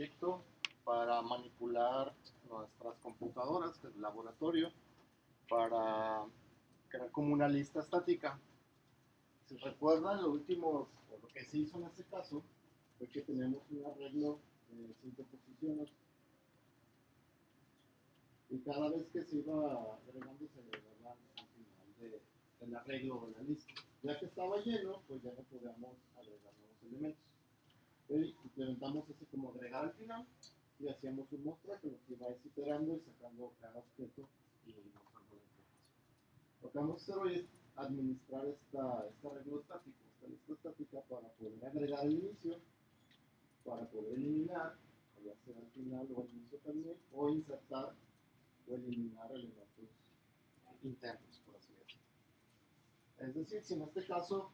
proyecto para manipular nuestras computadoras del laboratorio para crear como una lista estática. Si recuerdan, lo último, o lo que se hizo en este caso, fue que tenemos un arreglo de 5 posiciones y cada vez que se iba agregando se agregaban al final del arreglo de la lista. Ya que estaba lleno, pues ya no podíamos agregar nuevos elementos. Y implementamos ese como agregar al final y hacíamos un muestra que nos iba iterando y sacando cada objeto y mostrando la información. Lo que vamos a hacer hoy es administrar este arreglo estático, esta lista estática, para poder agregar al inicio, para poder eliminar, ya sea al final o al inicio también, o insertar o eliminar elementos internos, por así decirlo. Es decir, si en este caso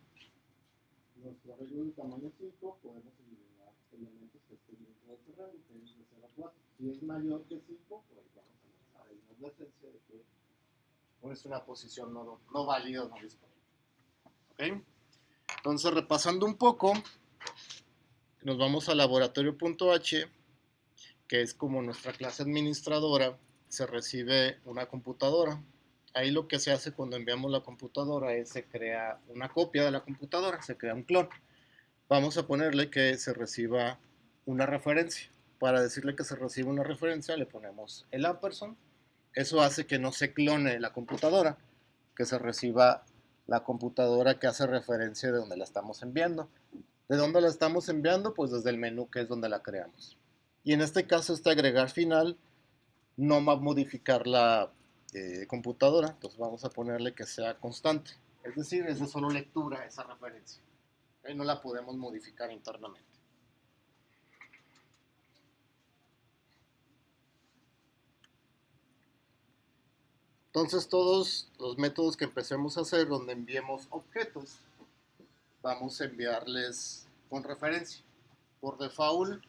nuestro arreglo es de tamaño 5, podemos eliminar elementos que estén dentro de ese rango, que es de 0 a 4. Si es mayor que 5, pues vamos a lanzar ahí una advertencia de que no es una posición no válida o no disponible. ¿Okay? Entonces, repasando un poco, nos vamos al laboratorio.h, que es como nuestra clase administradora. Se recibe una computadora. Ahí lo que se hace cuando enviamos la computadora es se crea una copia de la computadora, se crea un clon. Vamos a ponerle que se reciba una referencia. Para decirle que se reciba una referencia le ponemos el ampersand. Eso hace que no se clone la computadora, que se reciba la computadora que hace referencia de donde la estamos enviando. ¿De dónde la estamos enviando? Pues desde el menú, que es donde la creamos. Y en este caso, este agregar final no va a modificar la computadora, entonces vamos a ponerle que sea constante. Es decir, es de solo lectura esa referencia. No la podemos modificar internamente. Entonces, todos los métodos que empecemos a hacer donde enviemos objetos, vamos a enviarles con referencia. Por default,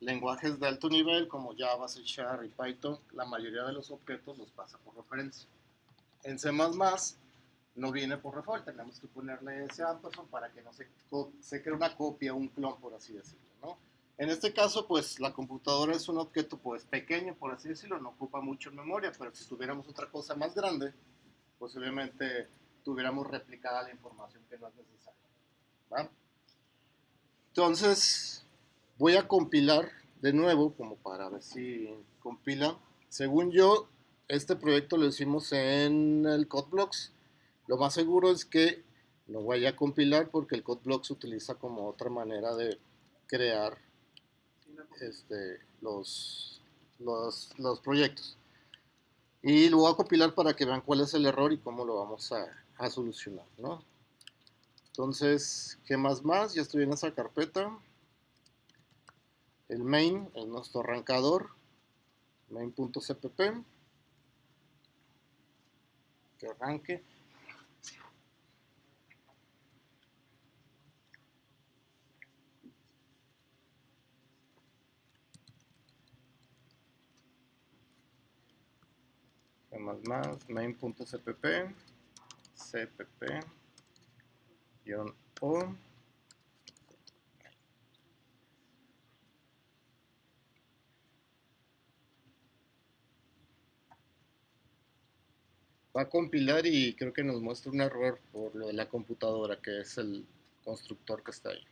lenguajes de alto nivel como Java, C# y Python, la mayoría de los objetos los pasa por referencia. En C++ no viene por default, tenemos que ponerle ese ampersand para que no se cree una copia, un clon, por así decirlo, ¿no? En este caso, pues la computadora es un objeto pues pequeño, por así decirlo, no ocupa mucho memoria, pero si tuviéramos otra cosa más grande, posiblemente tuviéramos replicada la información que no es necesaria, ¿va? Entonces, voy a compilar de nuevo, como para ver si compila. Según yo, este proyecto lo hicimos en el CodeBlocks. Lo más seguro es que lo vaya a compilar porque el CodeBlocks utiliza como otra manera de crear los proyectos. Y lo voy a compilar para que vean cuál es el error y cómo lo vamos a solucionar, ¿no? Entonces, ¿qué más? Ya estoy en esa carpeta. El main es nuestro arrancador, main.cpp, que arranque. ¿Qué más? Main.cpp, cpp-o. Va a compilar y creo que nos muestra un error por lo de la computadora, que es el constructor que está ahí.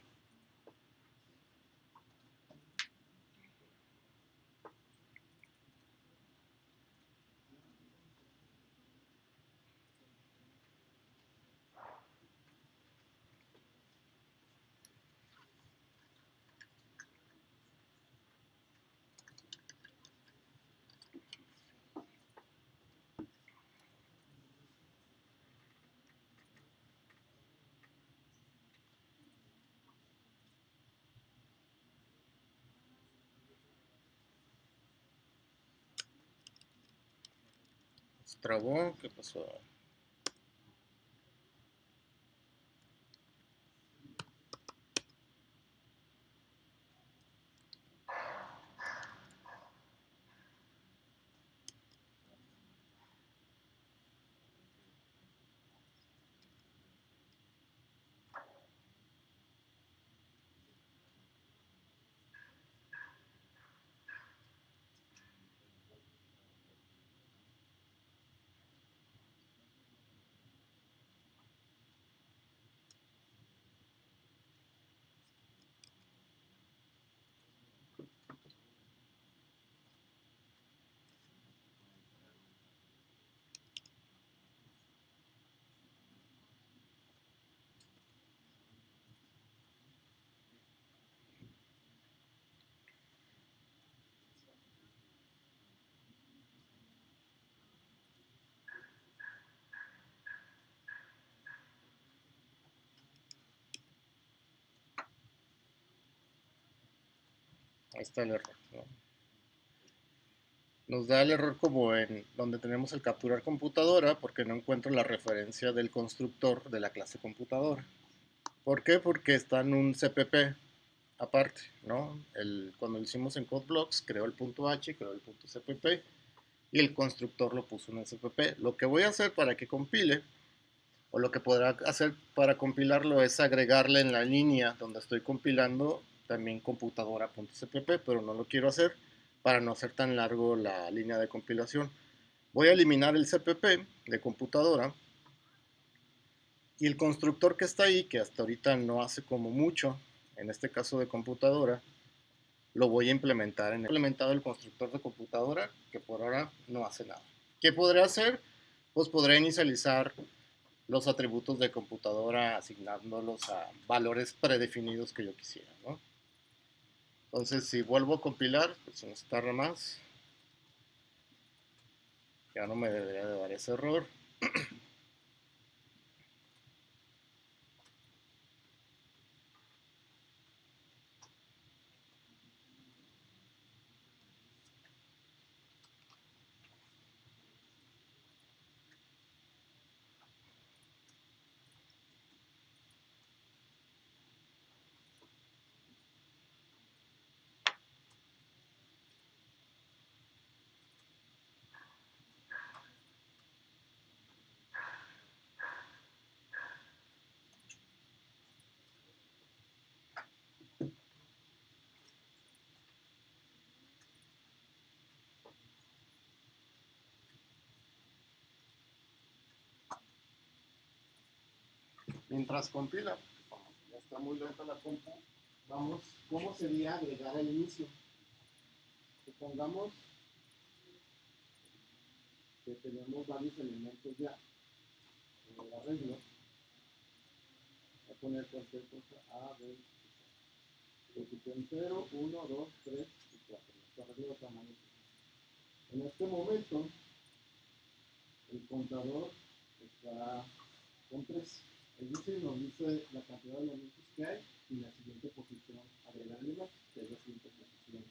Se trabó, ¿qué pasó? Ahí está el error, ¿no? Nos da el error como en donde tenemos el capturar computadora porque no encuentro la referencia del constructor de la clase computadora. ¿Por qué? Porque está en un CPP aparte, ¿no? Cuando lo hicimos en CodeBlocks, creó el punto H, creó el punto CPP y el constructor lo puso en el CPP. Lo que voy a hacer para que compile, o lo que podrá hacer para compilarlo, es agregarle en la línea donde estoy compilando también computadora.cpp, pero no lo quiero hacer para no hacer tan largo la línea de compilación. Voy a eliminar el CPP de computadora y el constructor que está ahí, que hasta ahorita no hace como mucho, en este caso de computadora, lo voy a implementar en implementado el constructor de computadora, que por ahora no hace nada. ¿Qué podré hacer? Pues podré inicializar los atributos de computadora asignándolos a valores predefinidos que yo quisiera, ¿no? Entonces, si vuelvo a compilar, pues no se tarda más. Ya no me debería de dar ese error. Mientras compila, ya está muy lenta la compu, vamos, ¿cómo sería agregar al inicio? Supongamos que tenemos varios elementos ya en el arreglo. Voy a poner cualquier cosa, A, B, posición 0, 1, 2, 3 y 4. Nuestro arreglo de tamaño. En este momento, el contador está con 3. Es decir, nos dice la cantidad de elementos que hay y la siguiente posición agregarle, que es la siguiente posición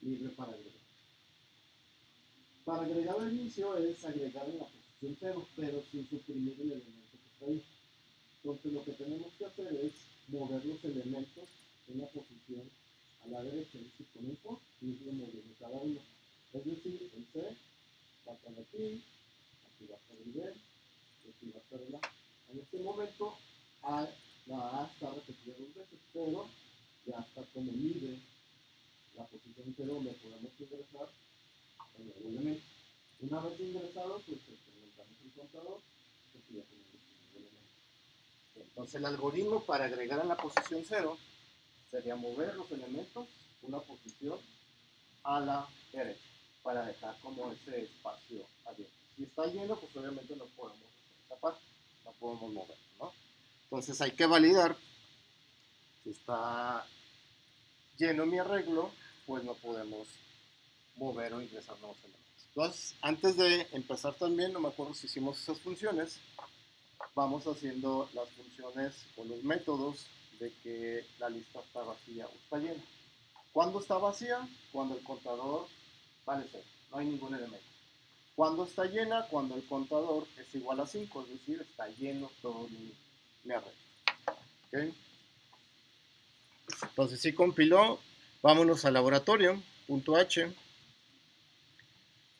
libre para agregar. Para agregar al inicio es agregar en la posición 0, pero sin suprimir el elemento que está ahí. Entonces lo que tenemos que hacer es mover los elementos en la posición a la derecha, es decir, con un for, y irlo moviendo cada uno. Es decir, el C va a estar aquí va a estar el B, y aquí va a estar el A. En este momento, la A está repetida 2 veces, pero ya está como mide la posición 0, le podemos ingresar el nuevo elemento. Una vez ingresado, pues implementamos el contador, pues ya tenemos el nuevo elemento. Entonces el algoritmo para agregar en la posición 0 sería mover los elementos una posición a la derecha para dejar como ese espacio abierto. Si está lleno, pues obviamente no podemos hacer esa parte, no podemos mover, ¿no? Entonces hay que validar si está lleno mi arreglo, pues no podemos mover o ingresar nuevos elementos. Entonces, antes de empezar también, no me acuerdo si hicimos esas funciones, vamos haciendo las funciones o los métodos de que la lista está vacía o está llena. ¿Cuándo está vacía? Cuando el contador vale 0, no hay ningún elemento. ¿Cuándo está llena? Cuando el contador es igual a 5, es decir, está lleno todo mi arreglo. ¿Okay? Entonces, si compiló, vámonos al laboratorio, punto H,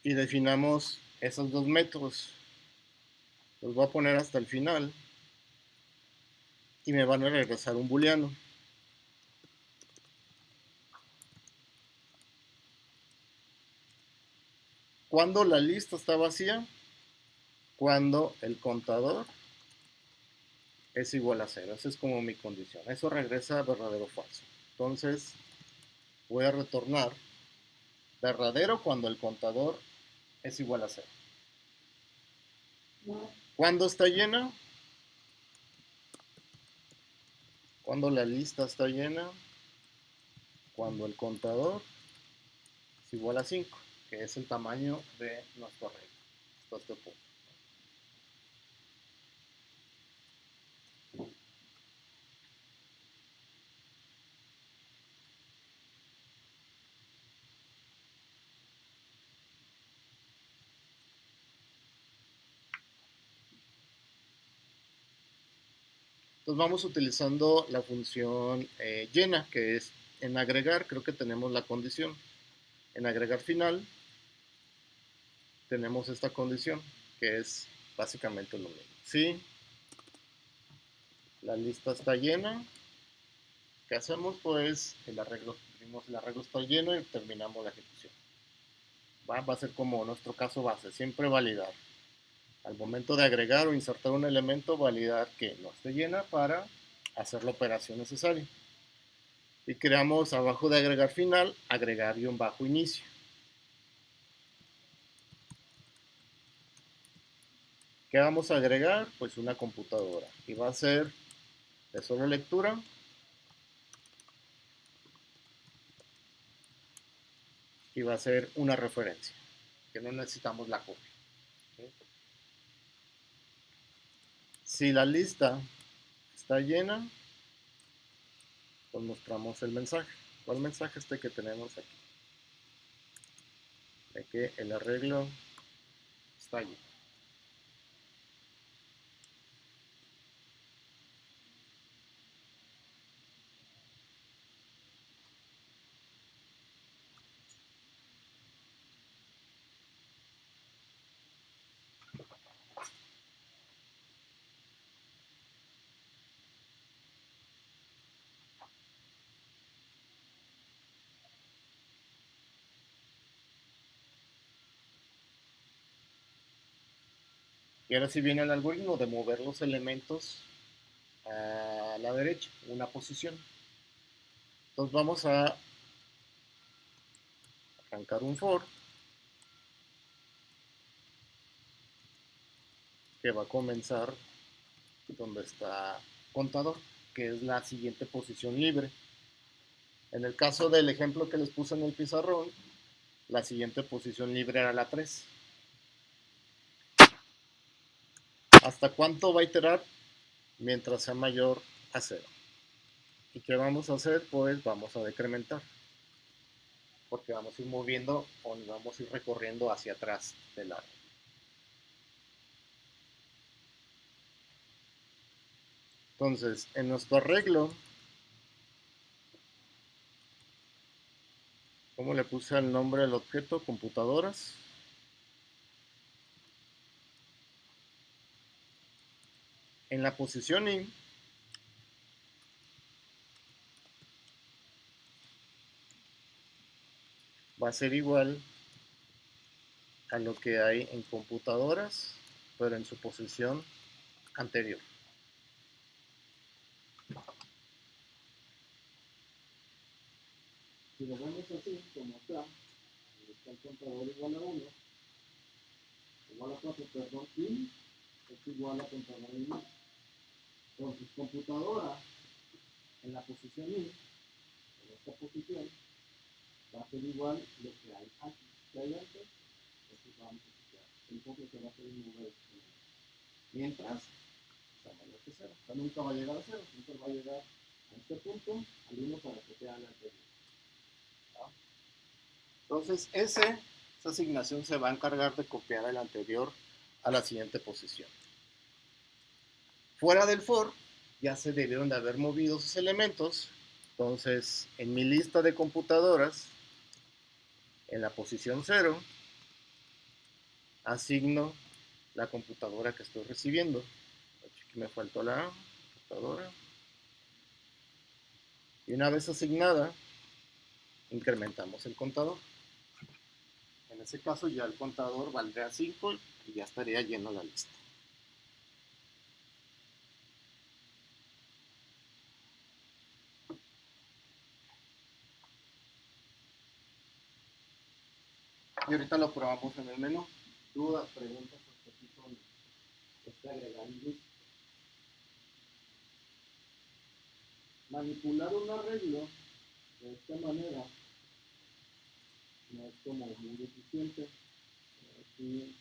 y definamos esos dos métodos. Los voy a poner hasta el final y me van a regresar un booleano. ¿Cuándo la lista está vacía? Cuando el contador es igual a 0. Esa es como mi condición. Eso regresa verdadero o falso. Entonces, voy a retornar verdadero cuando el contador es igual a 0. ¿Cuándo está llena? Cuando la lista está llena, cuando el contador es igual a 5, que es el tamaño de nuestro arreglo. Hasta este punto. Entonces vamos utilizando la función llena, que es en agregar, creo que tenemos la condición. En agregar final tenemos esta condición, que es básicamente lo mismo. Si la lista está llena, ¿qué hacemos? Pues el arreglo está lleno y terminamos la ejecución. Va a ser como nuestro caso base, siempre validar. Al momento de agregar o insertar un elemento, validar que no esté llena para hacer la operación necesaria. Y creamos abajo de agregar final, agregar y un bajo inicio. ¿Qué vamos a agregar? Pues una computadora. Y va a ser de solo lectura. Y va a ser una referencia, que no necesitamos la copia. ¿Sí? Si la lista está llena, pues mostramos el mensaje. ¿Cuál mensaje este que tenemos aquí? De que el arreglo está lleno. Y ahora sí viene el algoritmo de mover los elementos a la derecha, una posición. Entonces vamos a arrancar un for que va a comenzar donde está contador, que es la siguiente posición libre. En el caso del ejemplo que les puse en el pizarrón, la siguiente posición libre era la 3. ¿Hasta cuánto va a iterar? Mientras sea mayor a 0. ¿Y qué vamos a hacer? Pues vamos a decrementar, porque vamos a ir moviendo o vamos a ir recorriendo hacia atrás del árbol. Entonces, en nuestro arreglo, ¿cómo le puse el nombre del objeto? Computadoras. En la posición in, va a ser igual a lo que hay en computadoras, pero en su posición anterior. Si lo vemos así, como está el contador igual a 1, igual a 4, perdón, y es igual a contador igual. Entonces, computadora en la posición I, en esta posición, va a ser igual lo que hay aquí. ¿Qué hay antes? Esto vamos a quitar. El copio que va a ser un número. Mientras, sea mayor que 0. O sea, nunca va a llegar a 0, siempre va a llegar a este punto, al 1 para copiar al anterior. ¿Ah? Entonces, esa asignación se va a encargar de copiar el anterior a la siguiente posición. Fuera del for, ya se debieron de haber movido sus elementos. Entonces, en mi lista de computadoras, en la posición 0, asigno la computadora que estoy recibiendo. Aquí me faltó la computadora. Y una vez asignada, incrementamos el contador. En ese caso ya el contador valdría 5 y ya estaría lleno la lista. Y ahorita lo probamos en el menú. Dudas, preguntas, aquí son agregando. Manipular un arreglo de esta manera no es como muy eficiente. Aquí,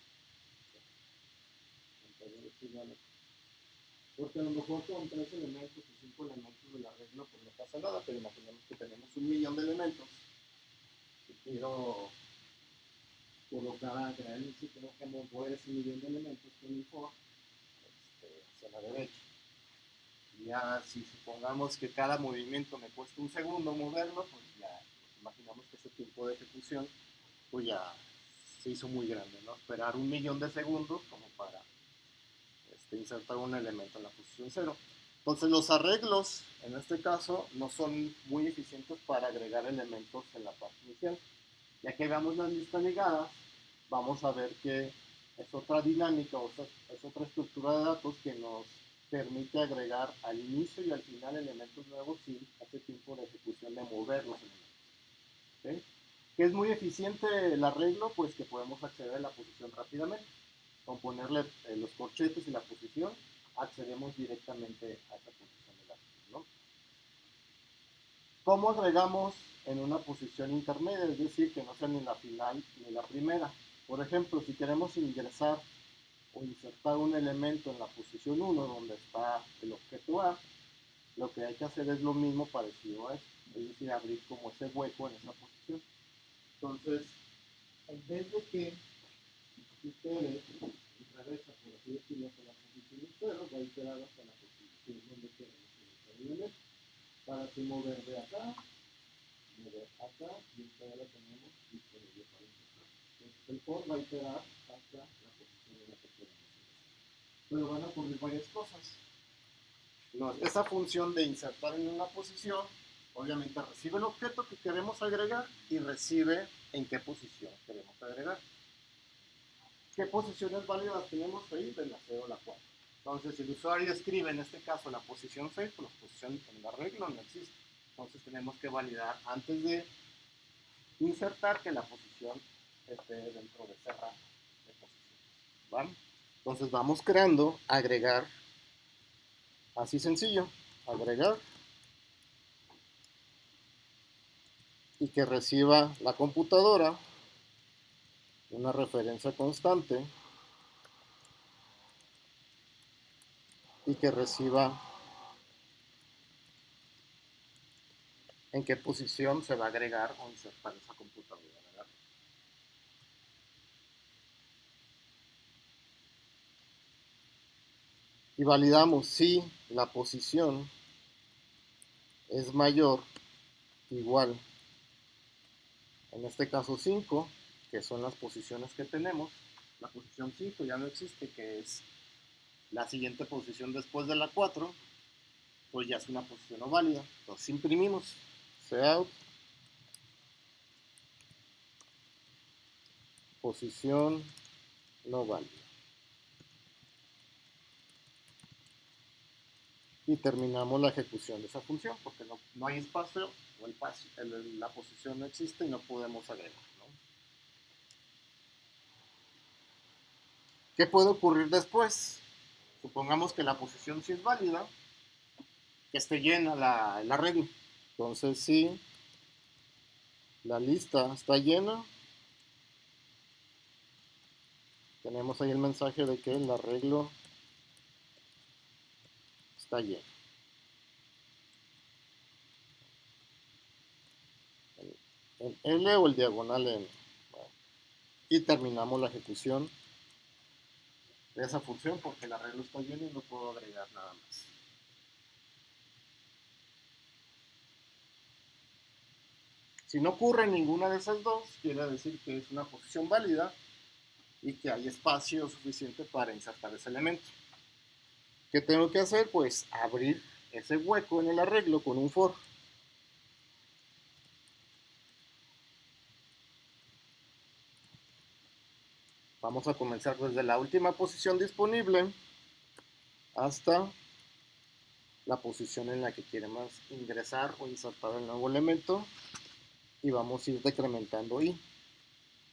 porque a lo mejor con 3 elementos o 5 elementos del arreglo pues no pasa nada, pero imaginemos que tenemos 1.000.000 de elementos y quiero colocar, crear un sitio que mover ese 1.000.000 de elementos con un for hacia la derecha. Ya si supongamos que cada movimiento me cuesta un segundo moverlo, pues ya pues imaginamos que ese tiempo de ejecución pues ya se hizo muy grande, ¿no? Esperar 1.000.000 de segundos como para insertar un elemento en la posición cero. Entonces los arreglos, en este caso, no son muy eficientes para agregar elementos en la parte inicial. Ya que veamos las listas ligadas, vamos a ver que es otra dinámica, o sea, es otra estructura de datos que nos permite agregar al inicio y al final elementos nuevos sin hace tiempo de ejecución de mover los elementos. ¿Okay? ¿Qué es muy eficiente el arreglo? Pues que podemos acceder a la posición rápidamente. Con ponerle los corchetes y la posición, accedemos directamente a esa posición del arreglo, ¿no? ¿Cómo agregamos en una posición intermedia? Es decir, que no sea ni la final ni la primera. Por ejemplo, si queremos ingresar o insertar un elemento en la posición 1 donde está el objeto A, lo que hay que hacer es lo mismo parecido a eso, es decir, abrir como ese hueco en esa posición. Entonces, en vez de que itere y regresa, por así decirlo, hasta la posición 0, va a iterar hasta la posición donde queremos insertar el elemento. Para así mover de acá, mover acá, y esta ya la tenemos disponible para insertar. Entonces, el for va a iterar hasta la posición en la que queremos. Pero van a ocurrir varias cosas. Esa función de insertar en una posición, obviamente recibe el objeto que queremos agregar y recibe en qué posición queremos agregar. ¿Qué posiciones válidas tenemos ahí? De la 0 a la 4. Entonces, si el usuario escribe en este caso la posición 6, pues la posición en el arreglo no existe. Entonces, tenemos que validar antes de insertar que la posición esté dentro de ese rango de posiciones. ¿Vale? Entonces, vamos creando, agregar. Así sencillo, agregar y que reciba la computadora una referencia constante y que reciba en qué posición se va a agregar o insertar esa computadora, ¿verdad? Y validamos si la posición es mayor igual, en este caso 5, que son las posiciones que tenemos. La posición 5 ya no existe, que es la siguiente posición después de la 4, pues ya es una posición no válida. Entonces imprimimos cout posición no válida. Y terminamos la ejecución de esa función, porque no hay espacio, o la posición no existe y no podemos agregar, ¿no? ¿Qué puede ocurrir después? Supongamos que la posición sí es válida, que esté llena el arreglo. Entonces, si la lista está llena, tenemos ahí el mensaje de que el arreglo está lleno. El L o el diagonal N. Bueno, y terminamos la ejecución de esa función porque el arreglo está lleno y no puedo agregar nada más. Si no ocurre ninguna de esas dos, quiere decir que es una posición válida y que hay espacio suficiente para insertar ese elemento. ¿Qué tengo que hacer? Pues abrir ese hueco en el arreglo con un for. Vamos a comenzar desde la última posición disponible hasta la posición en la que queremos ingresar o insertar el nuevo elemento y vamos a ir decrementando i.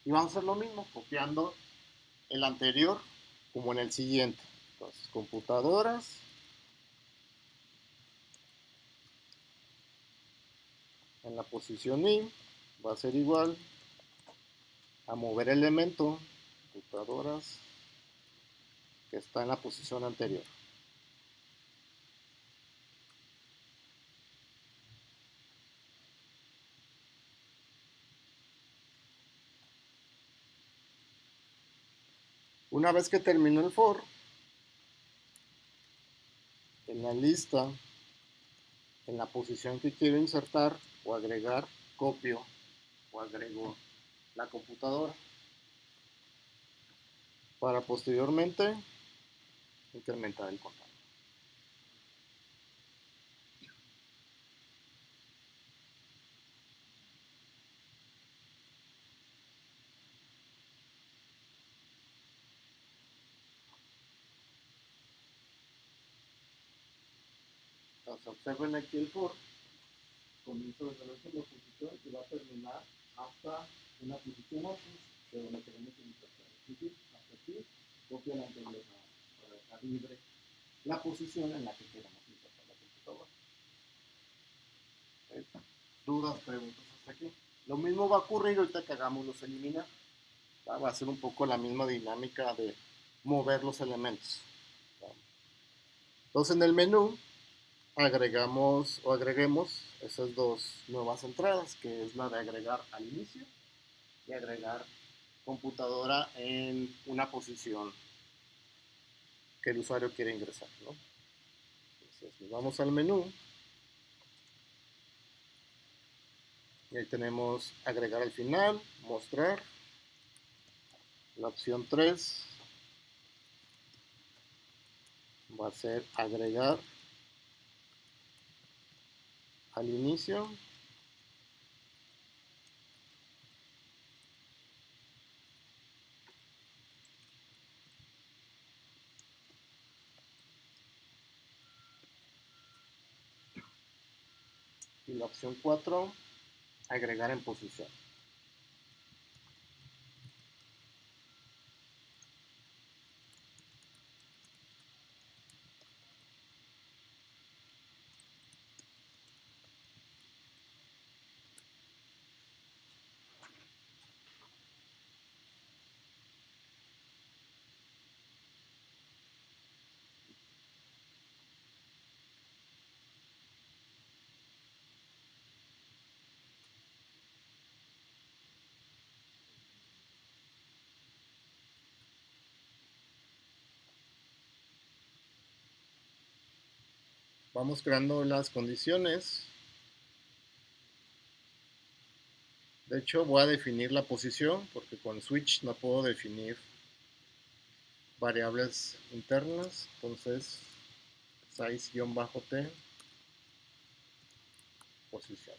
Y vamos a hacer lo mismo, copiando el anterior como en el siguiente. Entonces, computadoras, en la posición i va a ser igual a mover elemento, computadoras, que está en la posición anterior. Una vez que terminó el for, en la lista, en la posición que quiero insertar o agregar, copio o agrego la computadora para posteriormente incrementar el contador. Entonces observen aquí el for, comienzo desde la última posición y va a terminar hasta una posición X de donde queremos insertar. Es decir, hasta aquí, copia la anterior para dejar libre la posición en la que queremos insertar la computadora. ¿Dudas, preguntas hasta aquí? Lo mismo va a ocurrir ahorita que hagamos los eliminar. Va a ser un poco la misma dinámica de mover los elementos. Entonces en el menú agregamos o agreguemos esas dos nuevas entradas, que es la de agregar al inicio y agregar computadora en una posición que el usuario quiere ingresar, ¿no? Entonces nos vamos al menú y ahí tenemos agregar al final, mostrar, la opción 3 va a ser agregar al inicio. Y la opción 4, agregar en posición. Vamos creando las condiciones. De hecho, voy a definir la posición porque con switch no puedo definir variables internas. Entonces, size-t, posición.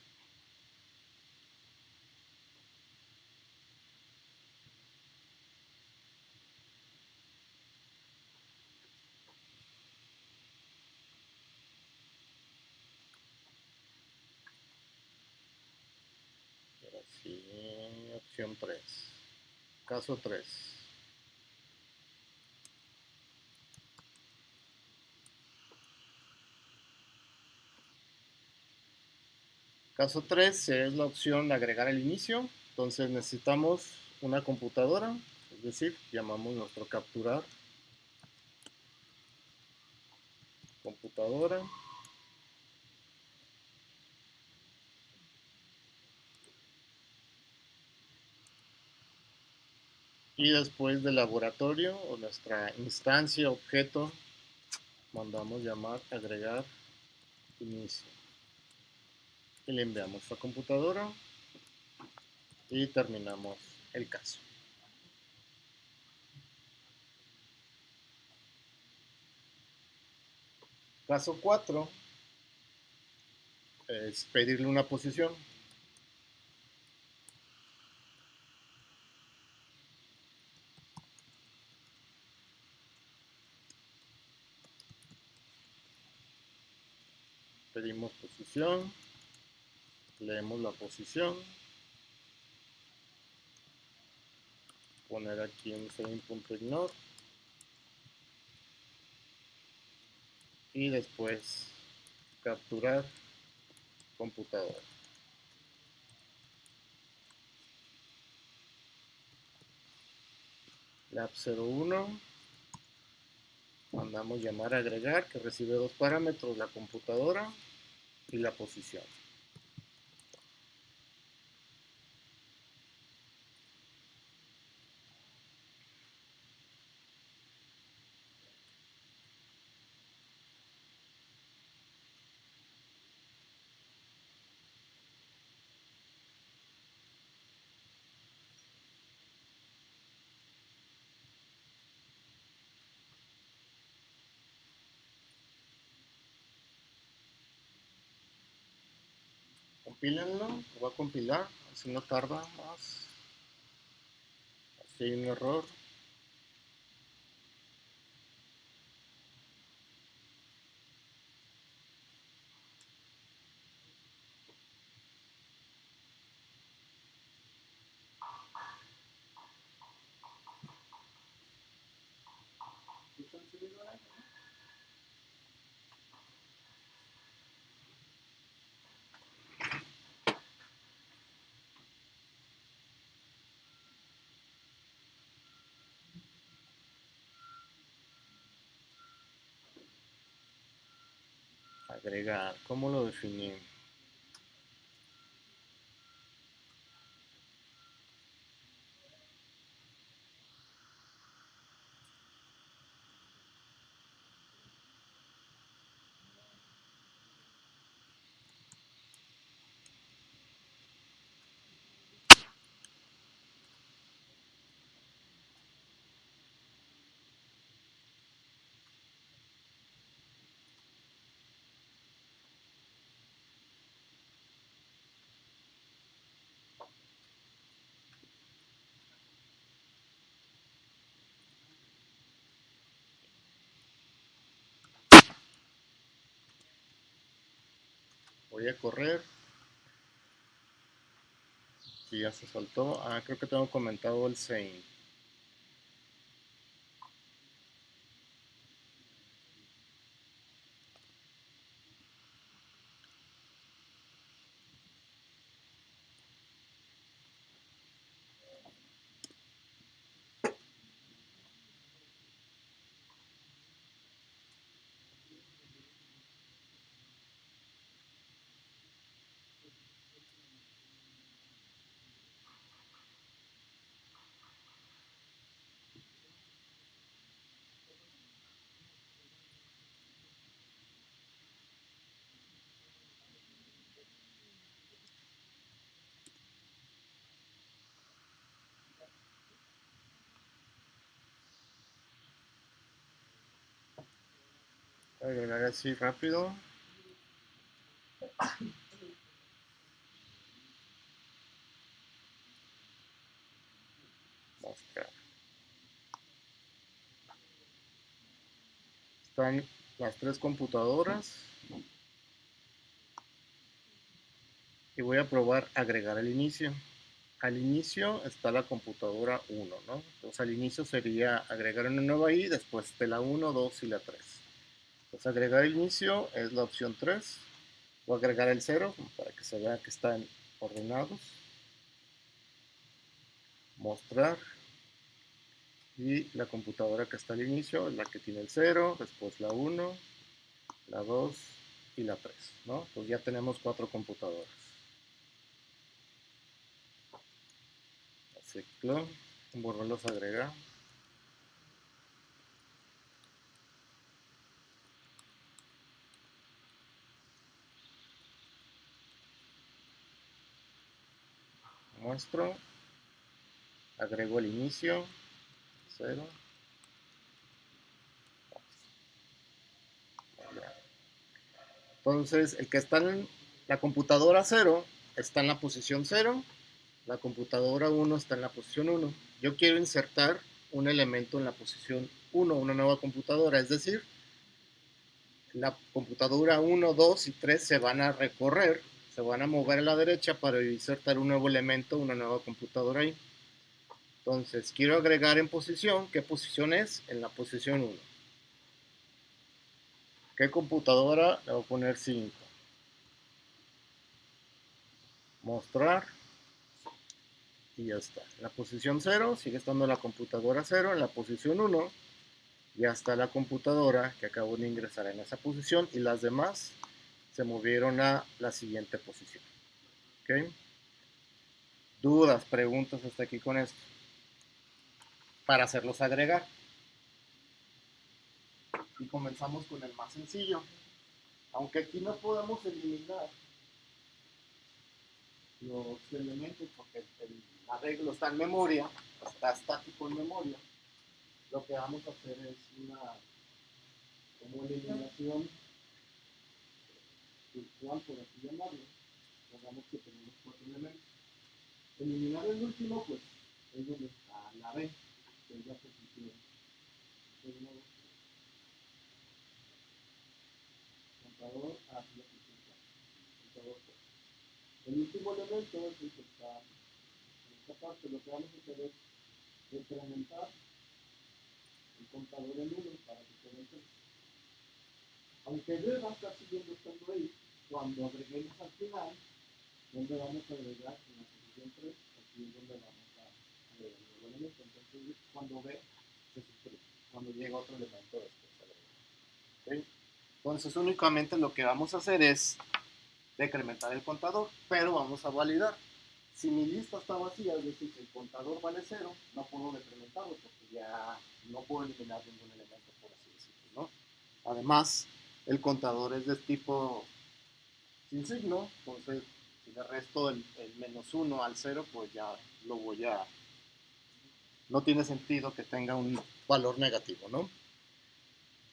Así, opción 3. Caso 3. Caso 3 es la opción de agregar al inicio. Entonces necesitamos una computadora, es decir, llamamos nuestro capturar computadora. Y después del laboratorio o nuestra instancia objeto, mandamos llamar agregar inicio. Y le enviamos a computadora y terminamos el caso. Caso 4 es pedirle una posición. Pedimos posición, leemos la posición, poner aquí un same.ignore y después capturar computadora. Lab 01, mandamos llamar a agregar, que recibe dos parámetros, la computadora y la posición. compílenlo, lo voy a compilar, así no tarda más. Así hay un error. Agregar, ¿cómo lo definí? Voy a correr. Y ya se soltó. Ah, creo que tengo comentado el same. Voy a agregar así rápido. Mostrar. Están las tres computadoras. Y voy a probar agregar al inicio. Al inicio está la computadora 1, ¿no? Entonces al inicio sería agregar una nueva I, después de la 1, 2 y la 3. Entonces agregar el inicio es la opción 3. Voy a agregar el 0 para que se vea que están ordenados. Mostrar. Y la computadora que está al inicio es la que tiene el 0, después la 1, la 2 y la 3, ¿no? Pues ya tenemos 4 computadoras. Ciclo, volverlos a agregar. Muestro. Agrego el inicio. 0. Entonces, el que está en la computadora 0 está en la posición 0. La computadora 1 está en la posición 1. Yo quiero insertar un elemento en la posición 1, una nueva computadora. Es decir, la computadora 1, 2 y 3 se van a recorrer, se van a mover a la derecha para insertar un nuevo elemento, una nueva computadora ahí. Entonces, quiero agregar en posición. ¿Qué posición es? En la posición 1. ¿Qué computadora? Le voy a poner 5. Mostrar. Y ya está. En la posición 0 sigue estando la computadora 0. En la posición 1 ya está la computadora que acabo de ingresar en esa posición. Y las demás se movieron a la siguiente posición. ¿Ok? Dudas, preguntas hasta aquí con esto. Para hacerlos agregar. Y comenzamos con el más sencillo. Aunque aquí no podemos eliminar los elementos porque el arreglo está en memoria, está estático en memoria, lo que vamos a hacer es una como eliminación virtual, por así llamarlo, Supongamos que tenemos 4 elementos. Eliminar el último, pues es donde está la B, que es la posición. Contador, así la posición 4. Contador 4. El último elemento es el que está en esta parte. Lo que vamos a hacer es incrementar el contador en 1 para que quede en 3. Aunque B va a estar siguiendo estando ahí, cuando agreguemos al final, donde vamos a agregar en la posición 3, aquí es donde vamos a agregar el nuevo elemento. Entonces, cuando B se suprime, cuando llega otro elemento después agrega. ¿Okay? Entonces, únicamente lo que vamos a hacer es decrementar el contador, pero vamos a validar. Si mi lista está vacía, es decir, que el contador vale 0, no puedo decrementarlo porque ya no puedo eliminar ningún elemento, por así decirlo, ¿no? Además, el contador es de tipo sin signo, entonces si le resto el menos 1 al 0, pues ya lo voy a... No tiene sentido que tenga un valor negativo, ¿no?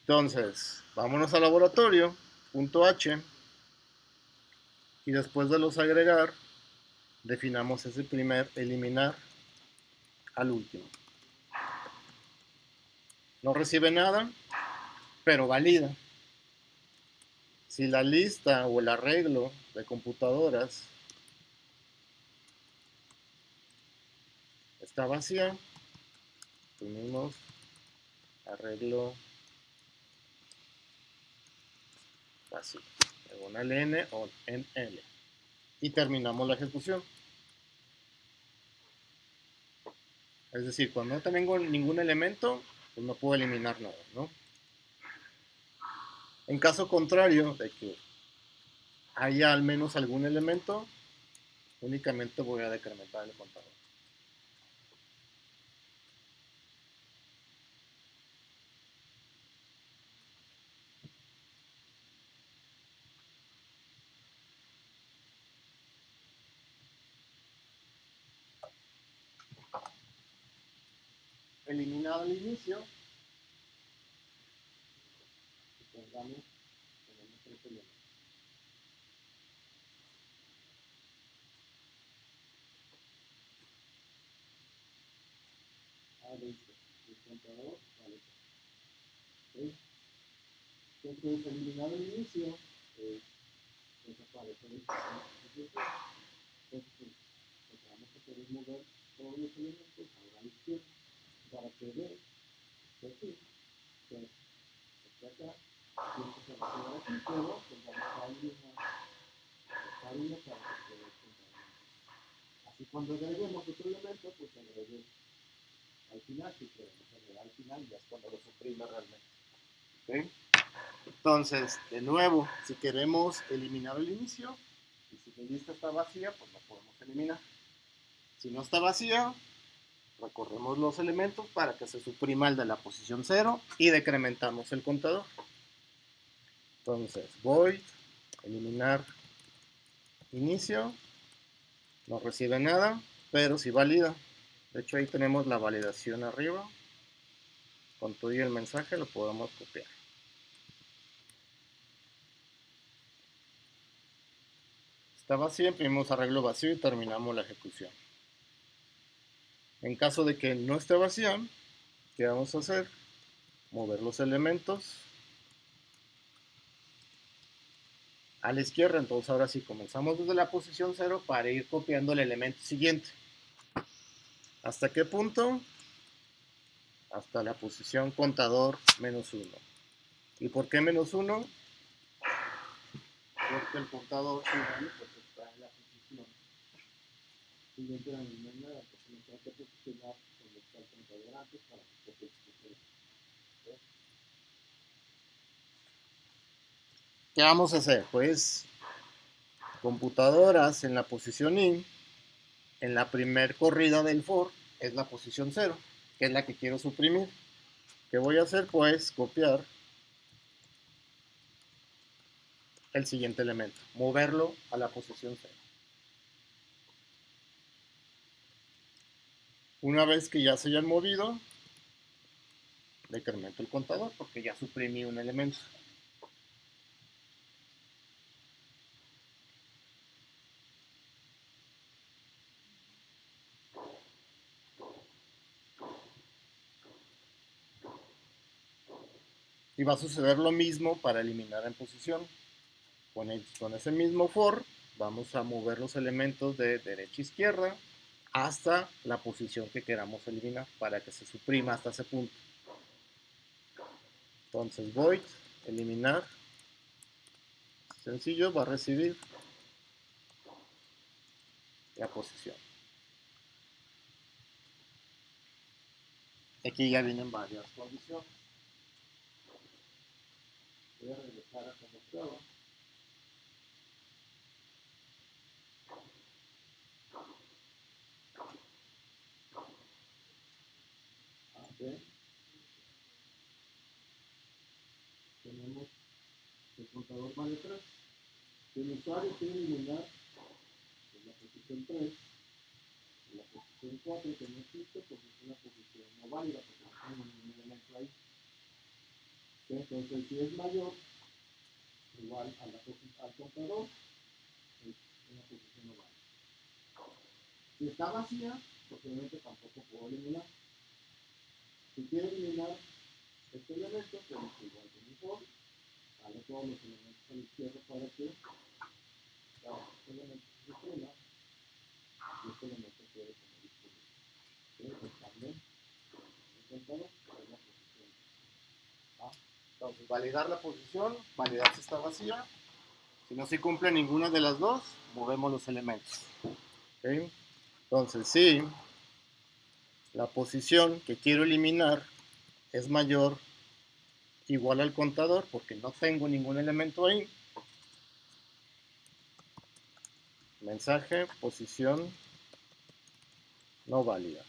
Entonces, vámonos al laboratorio, punto H, y después de los agregar, definamos ese primer eliminar al último. No recibe nada, pero valida. Si la lista o el arreglo de computadoras está vacía, unimos arreglo vacío, diagonal N o en L, y terminamos la ejecución. Es decir, cuando no tengo ningún elemento, pues no puedo eliminar nada, ¿no? En caso contrario de que haya al menos algún elemento, únicamente voy a decrementar el contador. Eliminado el inicio, tenemos 3 elementos. Listo. El contador vale. ¿Okay? Entonces, eliminado el inicio, desaparece el inicio. Entonces, lo que vamos a hacer es mover todos los elementos a la izquierda para que vean que aquí, que acá, y esto se va a quedar aquí, pero pues vamos a eliminar esta línea para que quede el contador. Así cuando agreguemos otro elemento, pues agregue al final, si queremos agregar al final, ya es cuando lo suprime realmente. ¿Okay? Entonces, de nuevo, si queremos eliminar el inicio, y si mi lista está vacía, pues no podemos eliminar. Si no está vacía, recorremos los elementos para que se suprima el de la posición 0 y decrementamos el contador. Entonces, void, eliminar inicio, no recibe nada, pero sí valida. De hecho, ahí tenemos la validación arriba. Con todo y el mensaje lo podemos copiar. Está vacío, imprimimos arreglo vacío y terminamos la ejecución. En caso de que no esté vacía, ¿qué vamos a hacer? Mover los elementos a la izquierda. Entonces ahora sí comenzamos desde la posición 0 para ir copiando el elemento siguiente. ¿Hasta qué punto? Hasta la posición contador menos 1. ¿Y por qué menos 1? Porque el contador final pues está en la posición siguiente de la misma manera. Entonces me tengo que posicionar donde está el contador antes para que copie el siguiente. ¿Qué vamos a hacer? Pues computadoras en la posición in, en la primer corrida del for, es la posición 0, que es la que quiero suprimir. ¿Qué voy a hacer? Pues copiar el siguiente elemento, moverlo a la posición 0. Una vez que ya se hayan movido, decremento el contador porque ya suprimí un elemento. Y va a suceder lo mismo para eliminar en posición. Con ese mismo for, vamos a mover los elementos de derecha a izquierda hasta la posición que queramos eliminar para que se suprima hasta ese punto. Entonces void eliminar, sencillo, va a recibir la posición. Aquí ya vienen varias condiciones. Voy a regresar a como estaba. Okay. Tenemos el contador vale 3. Si el usuario quiere eliminar en la posición 3, en la posición 4 que no existe, pues es una posición no válida porque no tengo ningún elemento ahí. Entonces, si es mayor, igual al contador, es una posición no válida. Si está vacía, posiblemente tampoco puedo eliminar. Si quiero eliminar este elemento, pues igual que mi for, sale todos los elementos a la izquierda para que este elemento se suprima y este elemento quede como disponible. Pues también el contador es la posición. Entonces, validar la posición, validar si está vacía. Si no se cumple ninguna de las dos, movemos los elementos. ¿Okay? Entonces, si la posición que quiero eliminar es mayor igual al contador, porque no tengo ningún elemento ahí, mensaje, posición no válida.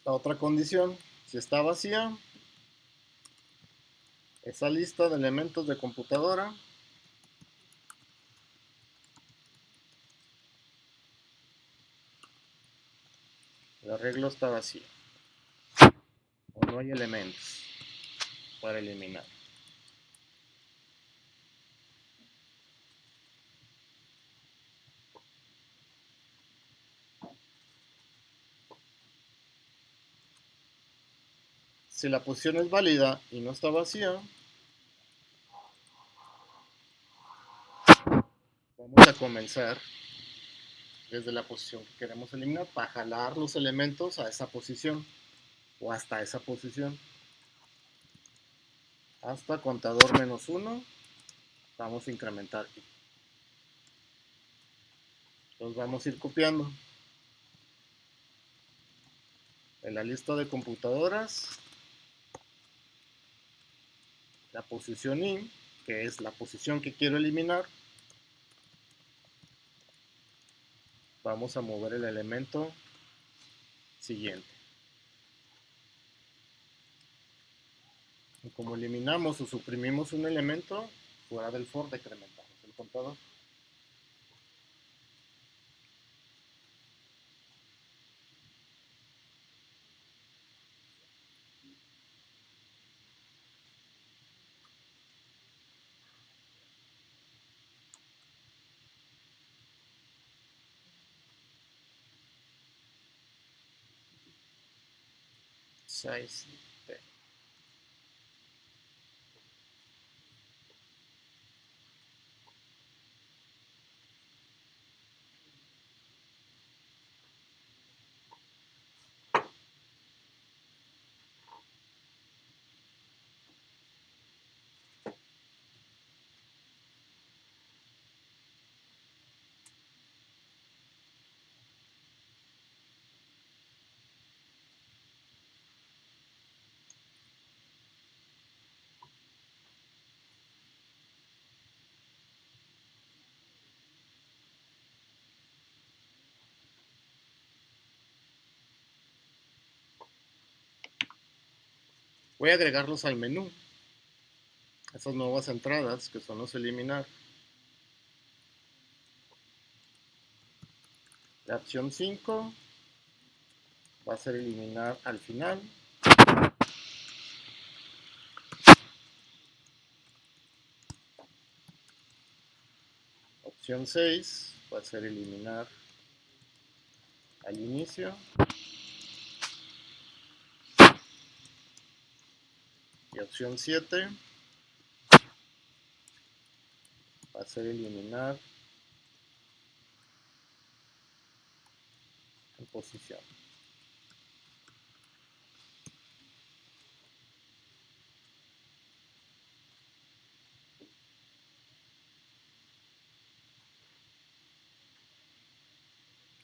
La otra condición, si está vacía, esa lista de elementos de computadora el arreglo está vacío o no hay elementos para eliminar. Si la posición es válida y no está vacía, vamos a comenzar desde la posición que queremos eliminar para jalar los elementos a esa posición o hasta esa posición. Hasta contador -1, vamos a incrementar. Los vamos a ir copiando. En la lista de computadoras, la posición I, que es la posición que quiero eliminar, vamos a mover el elemento siguiente. Y como eliminamos o suprimimos un elemento, fuera del for decrementamos el contador. Size T. Voy a agregarlos al menú. Esas nuevas entradas que son los eliminar. La opción 5 va a ser eliminar al final. Opción 6 va a ser eliminar al inicio. Y opción 7 va a ser eliminar en posición.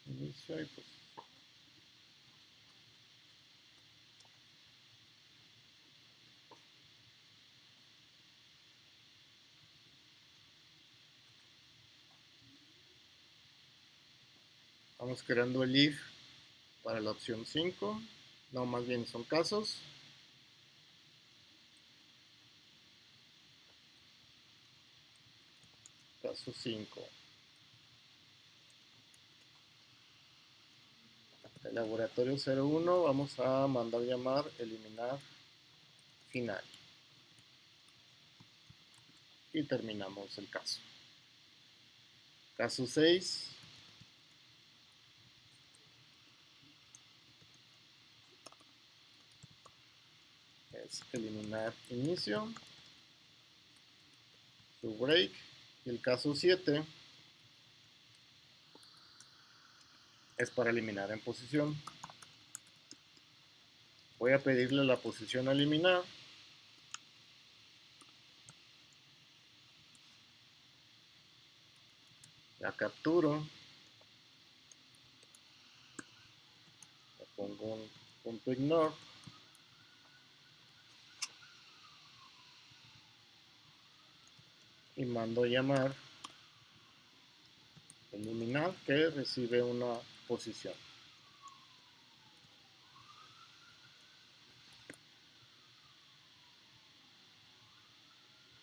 Inicio y posición. Vamos creando el if para la opción 5. No, más bien son casos. Caso 5. El laboratorio 01 vamos a mandar llamar eliminar final. Y terminamos el caso. Caso 6. Es eliminar inicio. Su break. Y el caso 7 es para eliminar en posición. Voy a pedirle la posición a eliminar. La capturo. Le pongo un punto ignore. Y mando llamar eliminar, que recibe una posición.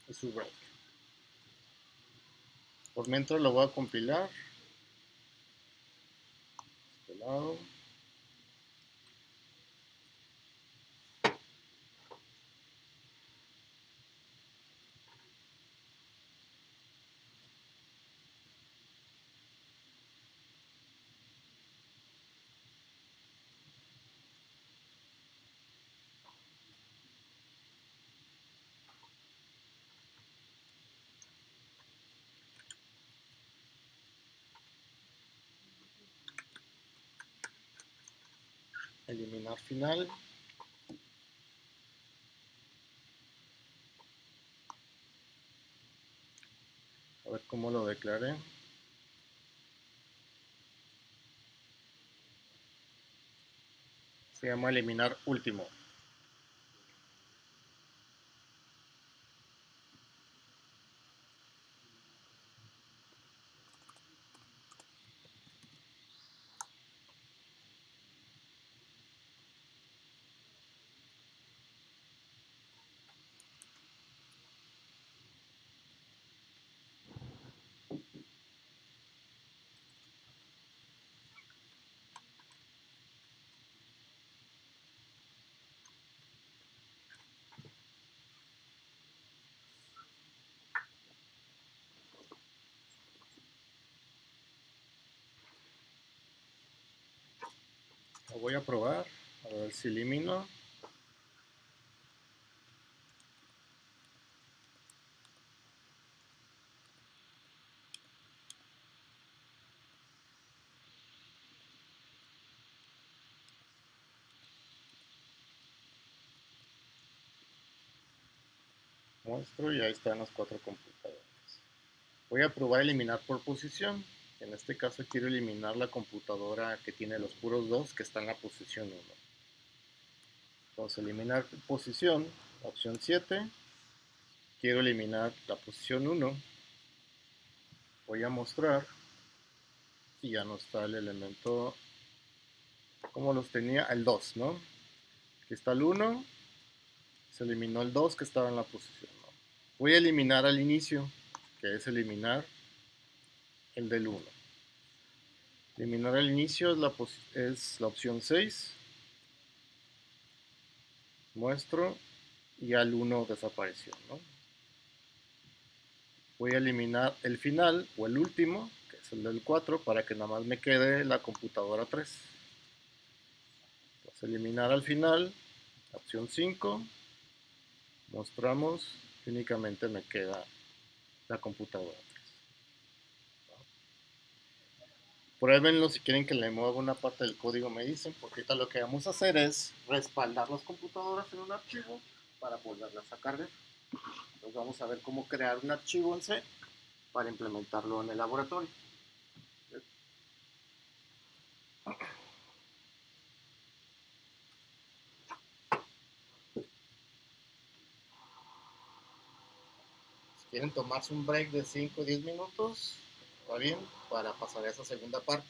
Y su break. Por mientras lo voy a compilar. Este lado. Eliminar final. A ver cómo lo declaré. Se llama eliminar último. Lo voy a probar. A ver si elimino. Muestro y ahí están las 4 computadoras. Voy a probar eliminar por posición. En este caso quiero eliminar la computadora que tiene los puros 2 que está en la posición 1. Entonces eliminar posición, opción 7. Quiero eliminar la posición 1. Voy a mostrar y ya no está el elemento como los tenía, el 2, ¿no? Aquí está el 1. Se eliminó el 2 que estaba en la posición 1. Voy a eliminar al inicio, que es eliminar el del 1. Eliminar al inicio es la opción 6. Muestro y al 1 desapareció, ¿no? voy a eliminar el final o el último, que es el del 4, para que nada más me quede la computadora 3. Entonces eliminar al final, opción 5, mostramos que únicamente me queda la computadora 3. Pruébenlo si quieren que le mueva una parte del código, me dicen, porque ahorita lo que vamos a hacer es respaldar las computadoras en un archivo para volverlas a cargar. Entonces vamos a ver cómo crear un archivo en C para implementarlo en el laboratorio. Si quieren tomarse un break de 5 o 10 minutos, está bien, para pasar a esa segunda parte.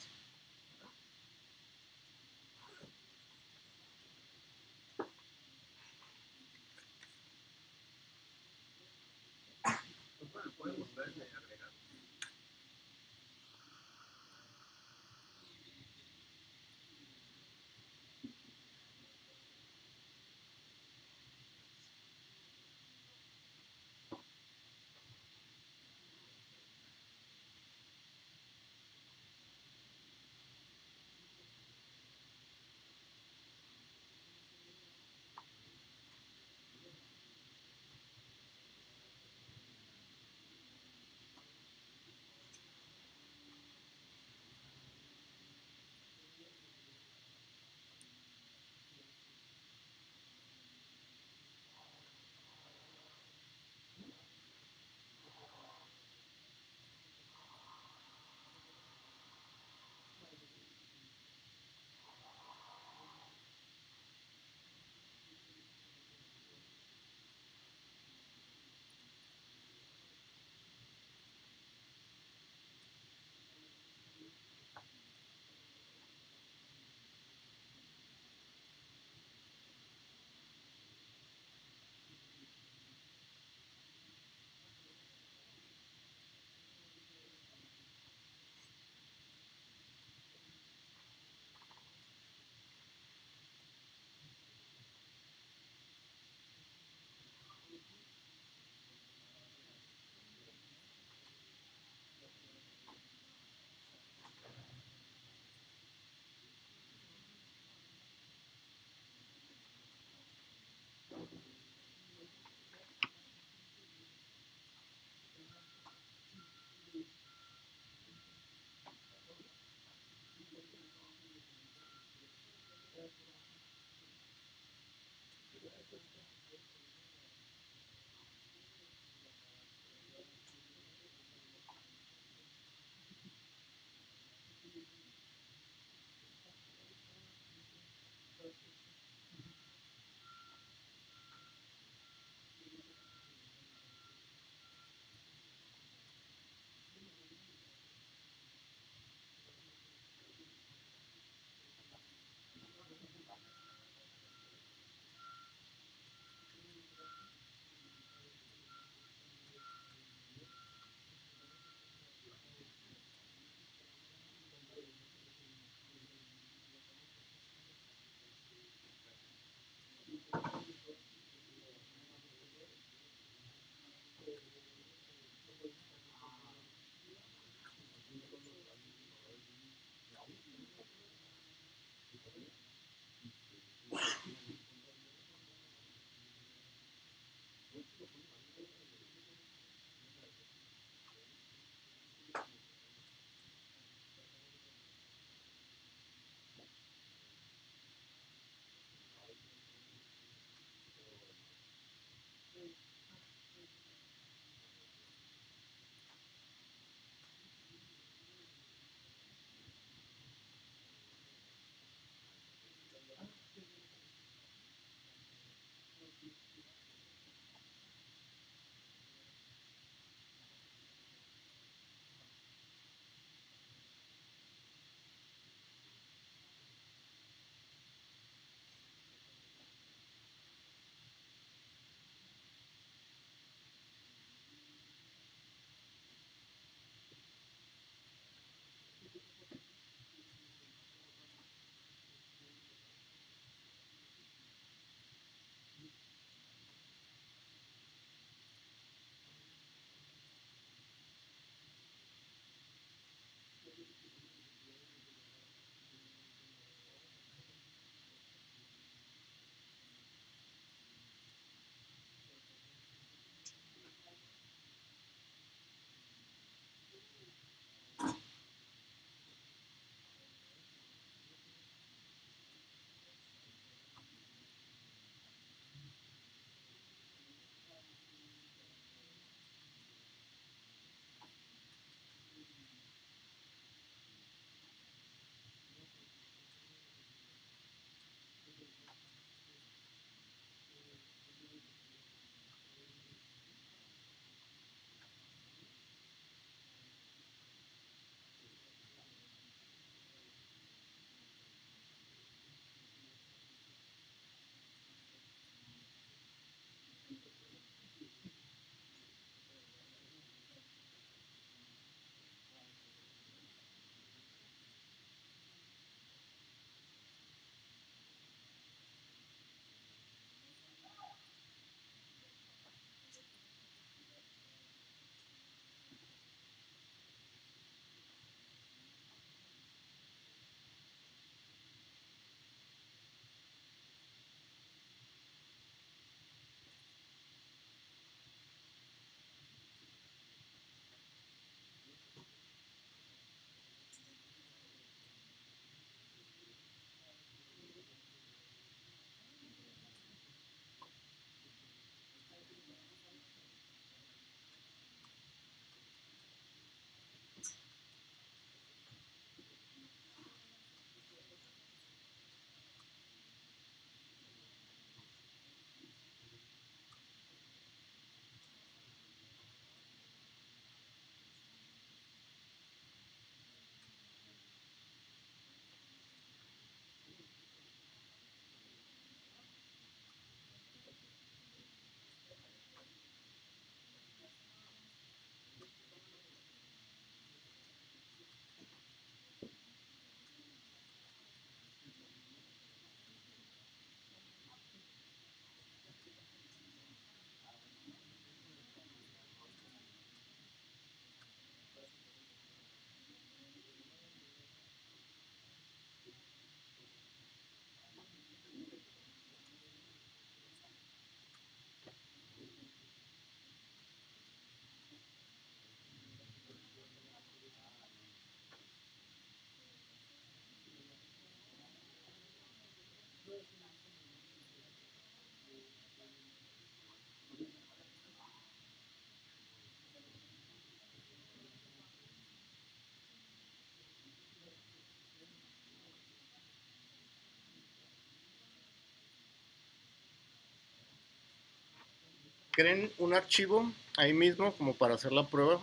creen un archivo ahí mismo como para hacer la prueba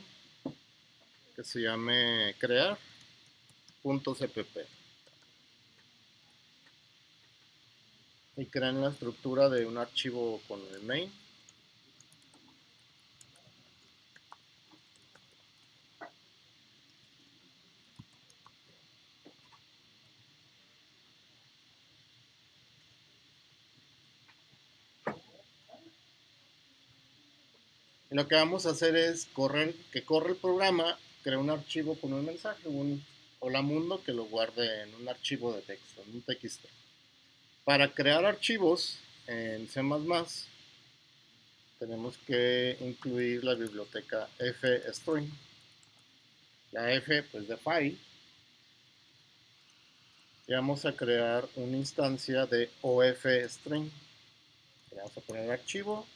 que se llame crear.cpp y creen la estructura de un archivo con el main. Y lo que vamos a hacer es que corre el programa, crea un archivo con un mensaje, un hola mundo, que lo guarde en un archivo de texto, en un TXT. Para crear archivos en C++, tenemos que incluir la biblioteca fstring. La F, pues, de file. Y vamos a crear una instancia de ofstring. Le vamos a poner archivo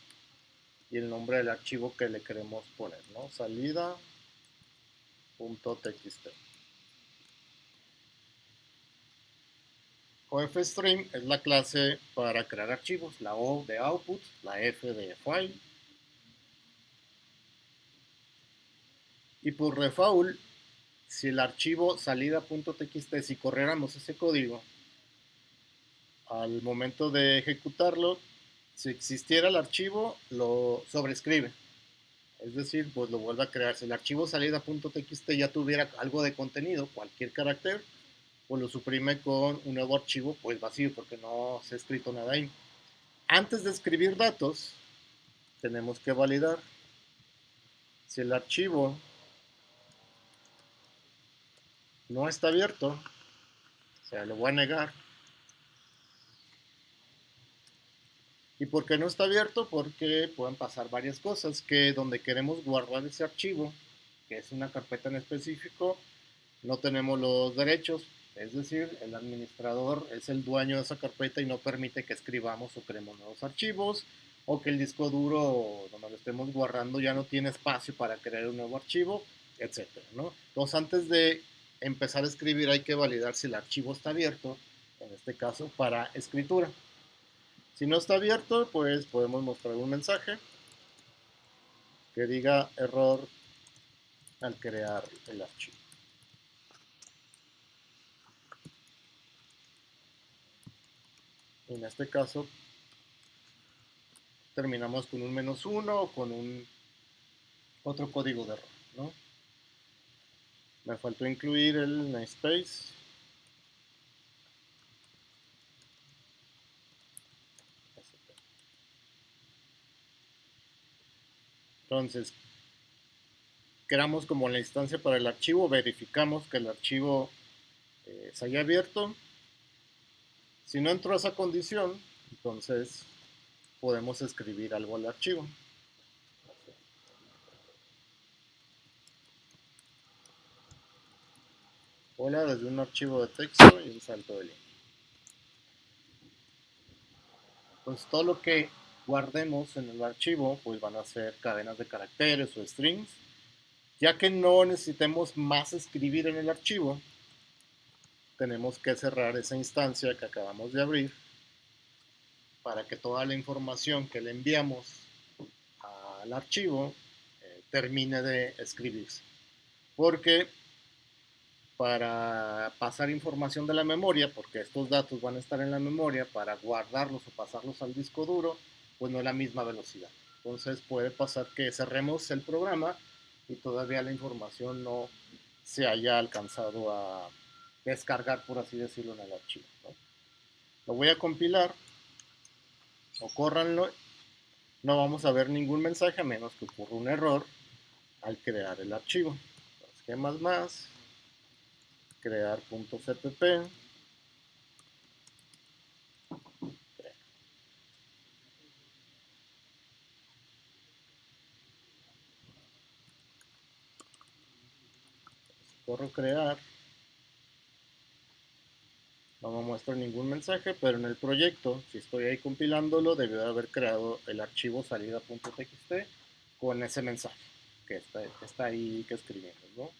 y el nombre del archivo que le queremos poner, ¿no? Salida.txt. ofstring es la clase para crear archivos, la O de output, la F de file. Y por default, si el archivo salida.txt, si corriéramos ese código, al momento de ejecutarlo, si existiera el archivo, lo sobrescribe. Es decir, pues lo vuelve a crear. Si el archivo salida.txt ya tuviera algo de contenido, cualquier carácter, pues lo suprime con un nuevo archivo, pues vacío, porque no se ha escrito nada ahí. Antes de escribir datos, tenemos que validar si el archivo no está abierto, o sea, lo voy a negar. ¿Y por qué no está abierto? Porque pueden pasar varias cosas, que donde queremos guardar ese archivo, que es una carpeta en específico, no tenemos los derechos, es decir, el administrador es el dueño de esa carpeta y no permite que escribamos o creemos nuevos archivos, o que el disco duro donde lo estemos guardando ya no tiene espacio para crear un nuevo archivo, etcétera, ¿no? Entonces, antes de empezar a escribir hay que validar si el archivo está abierto, en este caso para escritura. Si no está abierto, pues podemos mostrar un mensaje que diga error al crear el archivo. En este caso, terminamos con un -1 o con un otro código de error, ¿no? Me faltó incluir el namespace. Entonces, creamos como la instancia para el archivo, verificamos que el archivo se haya abierto. Si no entró esa condición, entonces podemos escribir algo al archivo. Hola, desde un archivo de texto y un salto de línea. Entonces, todo lo que guardemos en el archivo, pues van a ser cadenas de caracteres o strings. Ya que no necesitemos más escribir en el archivo, tenemos que cerrar esa instancia que acabamos de abrir para que toda la información que le enviamos al archivo termine de escribirse. Porque para pasar información de la memoria, porque estos datos van a estar en la memoria, para guardarlos o pasarlos al disco duro, pues no es la misma velocidad. Entonces puede pasar que cerremos el programa y todavía la información no se haya alcanzado a descargar, por así decirlo, en el archivo, ¿no? Lo voy a compilar, o córranlo, no vamos a ver ningún mensaje a menos que ocurra un error al crear el archivo. Entonces, ¿qué más? Crear.cpp. Corro crear. No me muestra ningún mensaje, pero en el proyecto, si estoy ahí compilándolo, debió de haber creado el archivo salida.txt con ese mensaje que está ahí que escribimos, ¿no?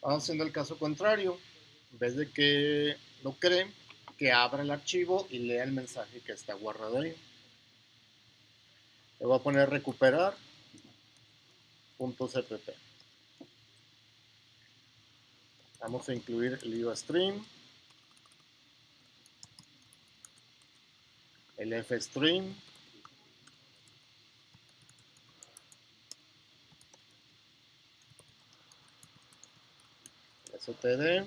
Vamos haciendo el caso contrario. En vez de que lo cree, que abra el archivo y lea el mensaje que está guardado ahí. Le voy a poner recuperar.cpp. Vamos a incluir el IOStream, el FStream, std, y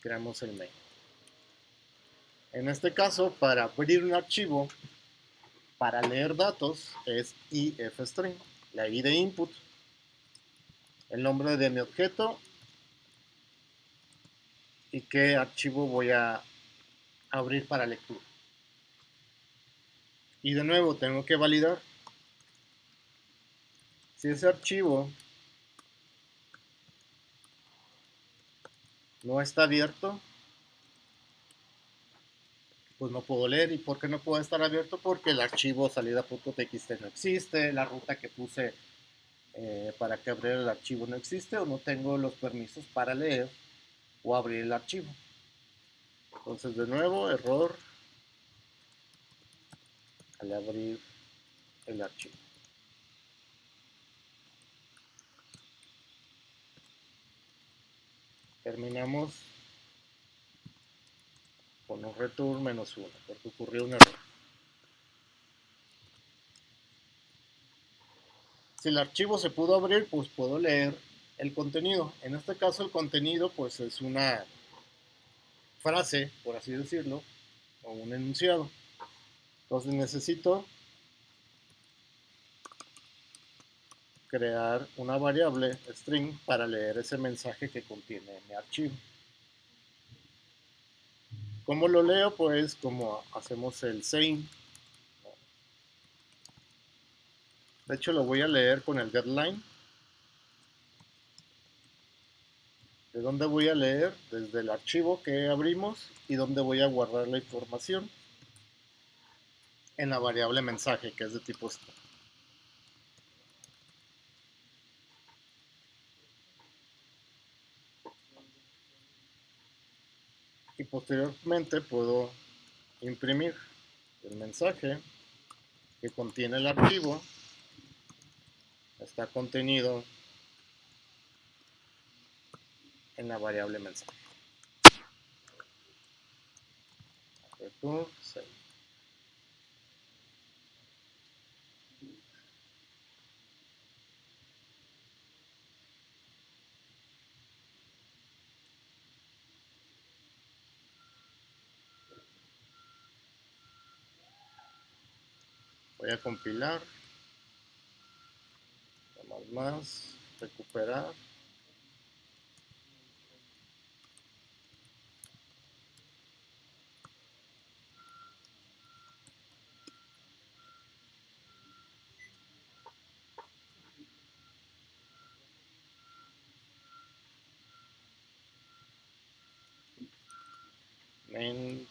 creamos el main. En este caso, para abrir un archivo, para leer datos, es ifstream, la i de input, el nombre de mi objeto y qué archivo voy a abrir para lectura. Y de nuevo tengo que validar si ese archivo no está abierto, pues no puedo leer. ¿Y por qué no puede estar abierto? Porque el archivo salida.txt no existe, la ruta que puse para que abriera el archivo no existe, o no tengo los permisos para leer o abrir el archivo. Entonces, de nuevo, error al abrir el archivo. Terminamos con un return -1 porque ocurrió un error. Si el archivo se pudo abrir, pues puedo leer el contenido. En este caso el contenido pues es una frase, por así decirlo, o un enunciado. Entonces necesito crear una variable string para leer ese mensaje que contiene mi archivo. ¿Cómo lo leo? Pues como hacemos el sein. De hecho lo voy a leer con el getLine. ¿De dónde voy a leer? Desde el archivo que abrimos y dónde voy a guardar la información en la variable mensaje, que es de tipo string. Y posteriormente puedo imprimir el mensaje que contiene el archivo. Está contenido en la variable mensaje. Return save. Voy a compilar, más, recuperar. Main.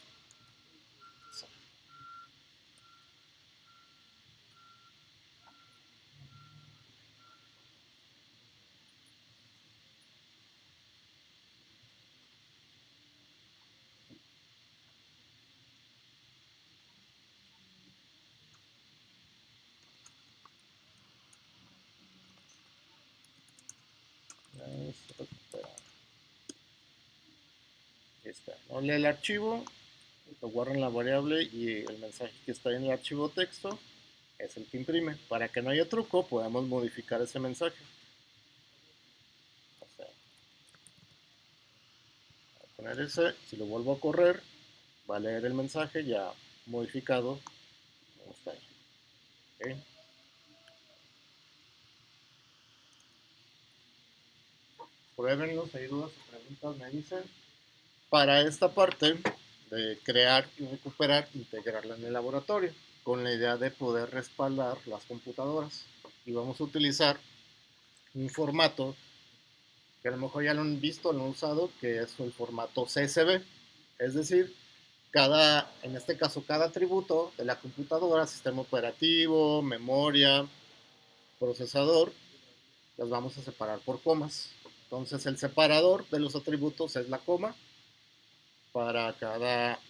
Recuperar. Ahí está. No lee el archivo, lo guarda en la variable y el mensaje que está en el archivo texto es el que imprime. Para que no haya truco, podemos modificar ese mensaje. O sea, voy a poner ese, si lo vuelvo a correr, va a leer el mensaje ya modificado. ¿Cómo está ahí? ¿Okay? Pruébenlo, si hay dudas o preguntas me dicen. Para esta parte de crear y recuperar, integrarla en el laboratorio, con la idea de poder respaldar las computadoras. Y vamos a utilizar un formato que a lo mejor ya lo han visto, lo han usado, que es el formato CSV. Es decir, en este caso, cada atributo de la computadora, sistema operativo, memoria, procesador, las vamos a separar por comas. Entonces el separador de los atributos es la coma para cada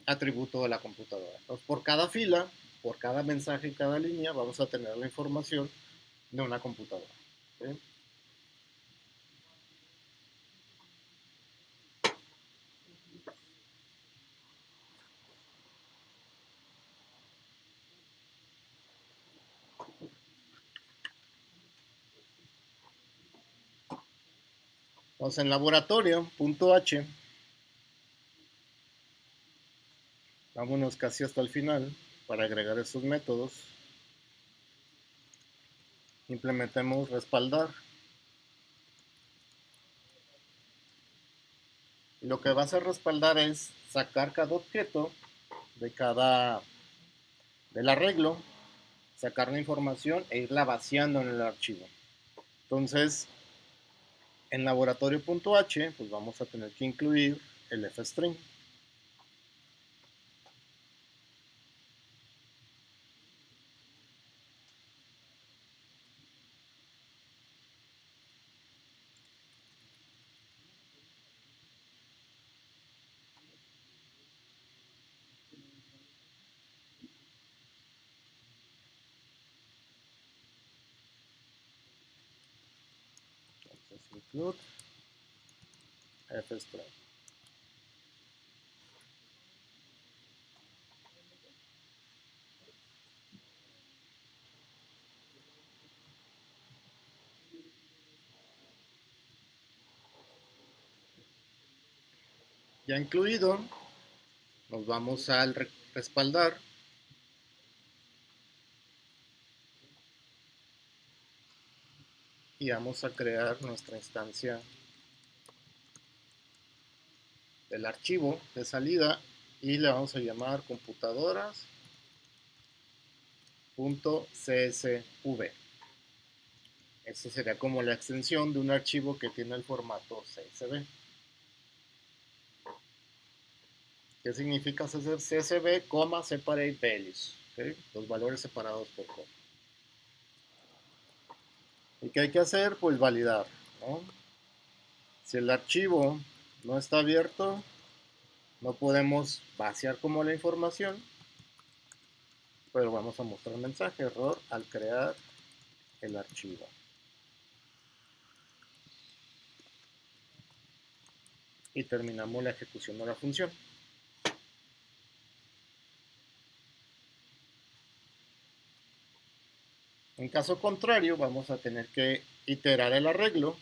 atributo de la computadora. Entonces por cada fila, por cada mensaje y cada línea vamos a tener la información de una computadora. ¿Sí? Entonces en laboratorio, punto H, vámonos casi hasta el final para agregar estos métodos. Implementemos respaldar. Y lo que va a hacer respaldar es sacar cada objeto del arreglo, sacar la información e irla vaciando en el archivo. Entonces, en laboratorio.h, pues vamos a tener que incluir el fstring. Entonces, include fstring. Ya incluido, nos vamos al respaldar. Y vamos a crear nuestra instancia del archivo de salida y le vamos a llamar computadoras.csv. Esa sería como la extensión de un archivo que tiene el formato CSV. ¿Qué significa CSV? Separate values. ¿Okay? Los valores separados por coma. ¿Y qué hay que hacer? Pues validar, ¿no? Si el archivo no está abierto, no podemos vaciar como la información, pero vamos a mostrar mensaje error al crear el archivo. Y terminamos la ejecución de la función. En caso contrario, vamos a tener que iterar el arreglo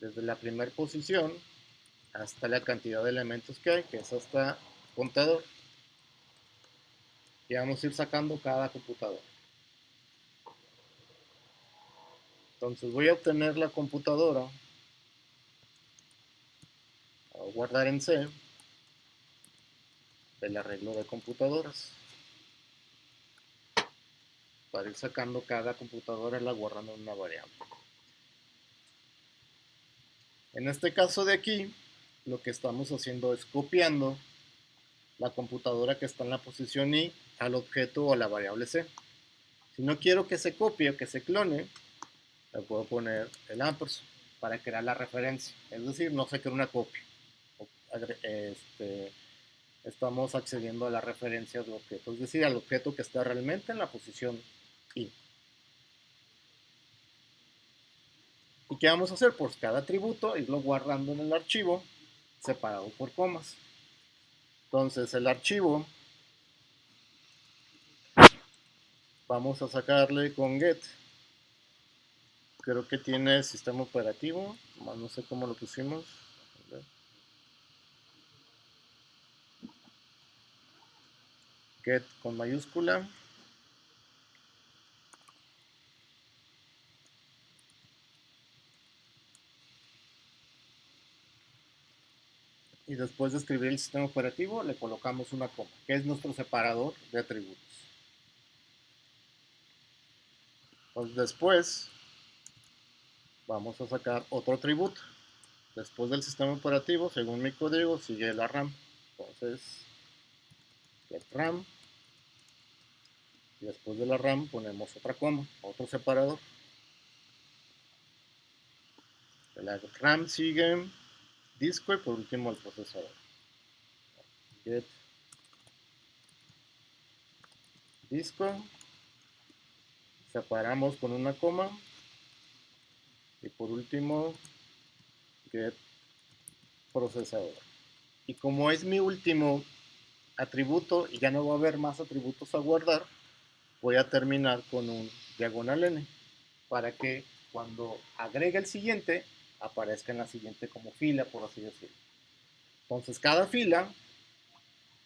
desde la primera posición hasta la cantidad de elementos que hay, que es hasta contador. Y vamos a ir sacando cada computadora. Entonces voy a obtener la computadora, a guardar en C, del arreglo de computadoras. Para ir sacando cada computadora, la guardando en una variable. En este caso de aquí, lo que estamos haciendo es copiando la computadora que está en la posición I al objeto o a la variable C. Si no quiero que se copie o que se clone, le puedo poner el ampersand para crear la referencia. Es decir, no se crea una copia. Estamos accediendo a la referencia del objeto, es decir, al objeto que está realmente en la posición I. ¿Y qué vamos a hacer? Pues cada atributo irlo guardando en el archivo separado por comas. Entonces el archivo vamos a sacarle con get. Creo que tiene sistema operativo, no sé cómo lo pusimos. Get con mayúscula. Y después de escribir el sistema operativo le colocamos una coma, que es nuestro separador de atributos. Pues después vamos a sacar otro atributo. Después del sistema operativo, según mi código, sigue la RAM. Entonces, get RAM. y después de la RAM ponemos otra coma, otro separador. De la RAM sigue disco y por último el procesador. Get disco, separamos con una coma y por último get procesador. Y como es mi último atributo y ya no va a haber más atributos a guardar, voy a terminar con un diagonal n para que cuando agregue el siguiente aparezca en la siguiente como fila, por así decirlo. Entonces cada fila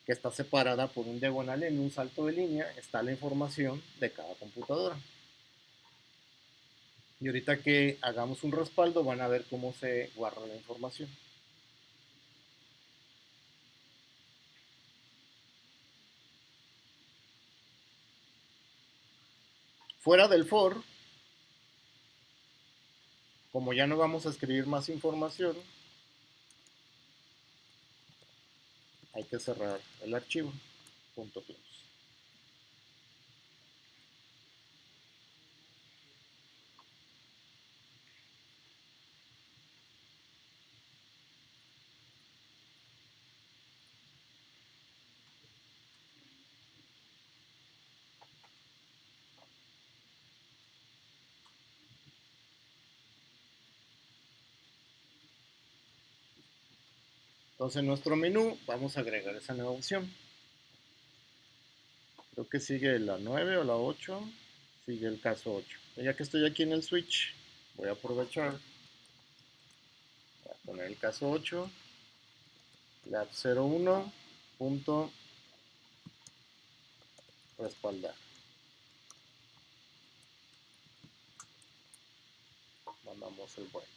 que está separada por un diagonal en un salto de línea está la información de cada computadora. Y ahorita que hagamos un respaldo van a ver cómo se guarda la información. Fuera del for, como ya no vamos a escribir más información, hay que cerrar el archivo .close. Entonces en nuestro menú vamos a agregar esa nueva opción. Creo que sigue la 9 o la 8, sigue el caso 8. Y ya que estoy aquí en el switch, voy a aprovechar, voy a poner el caso 8, lab 01, punto respaldar. Mandamos el break.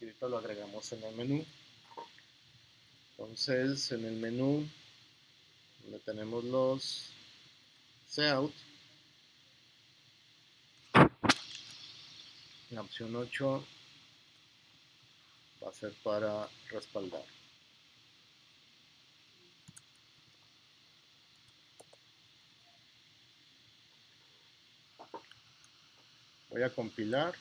Y ahorita lo agregamos en el menú. Entonces en el menú donde tenemos los cout, la opción 8 va a ser para respaldar. Voy a compilar.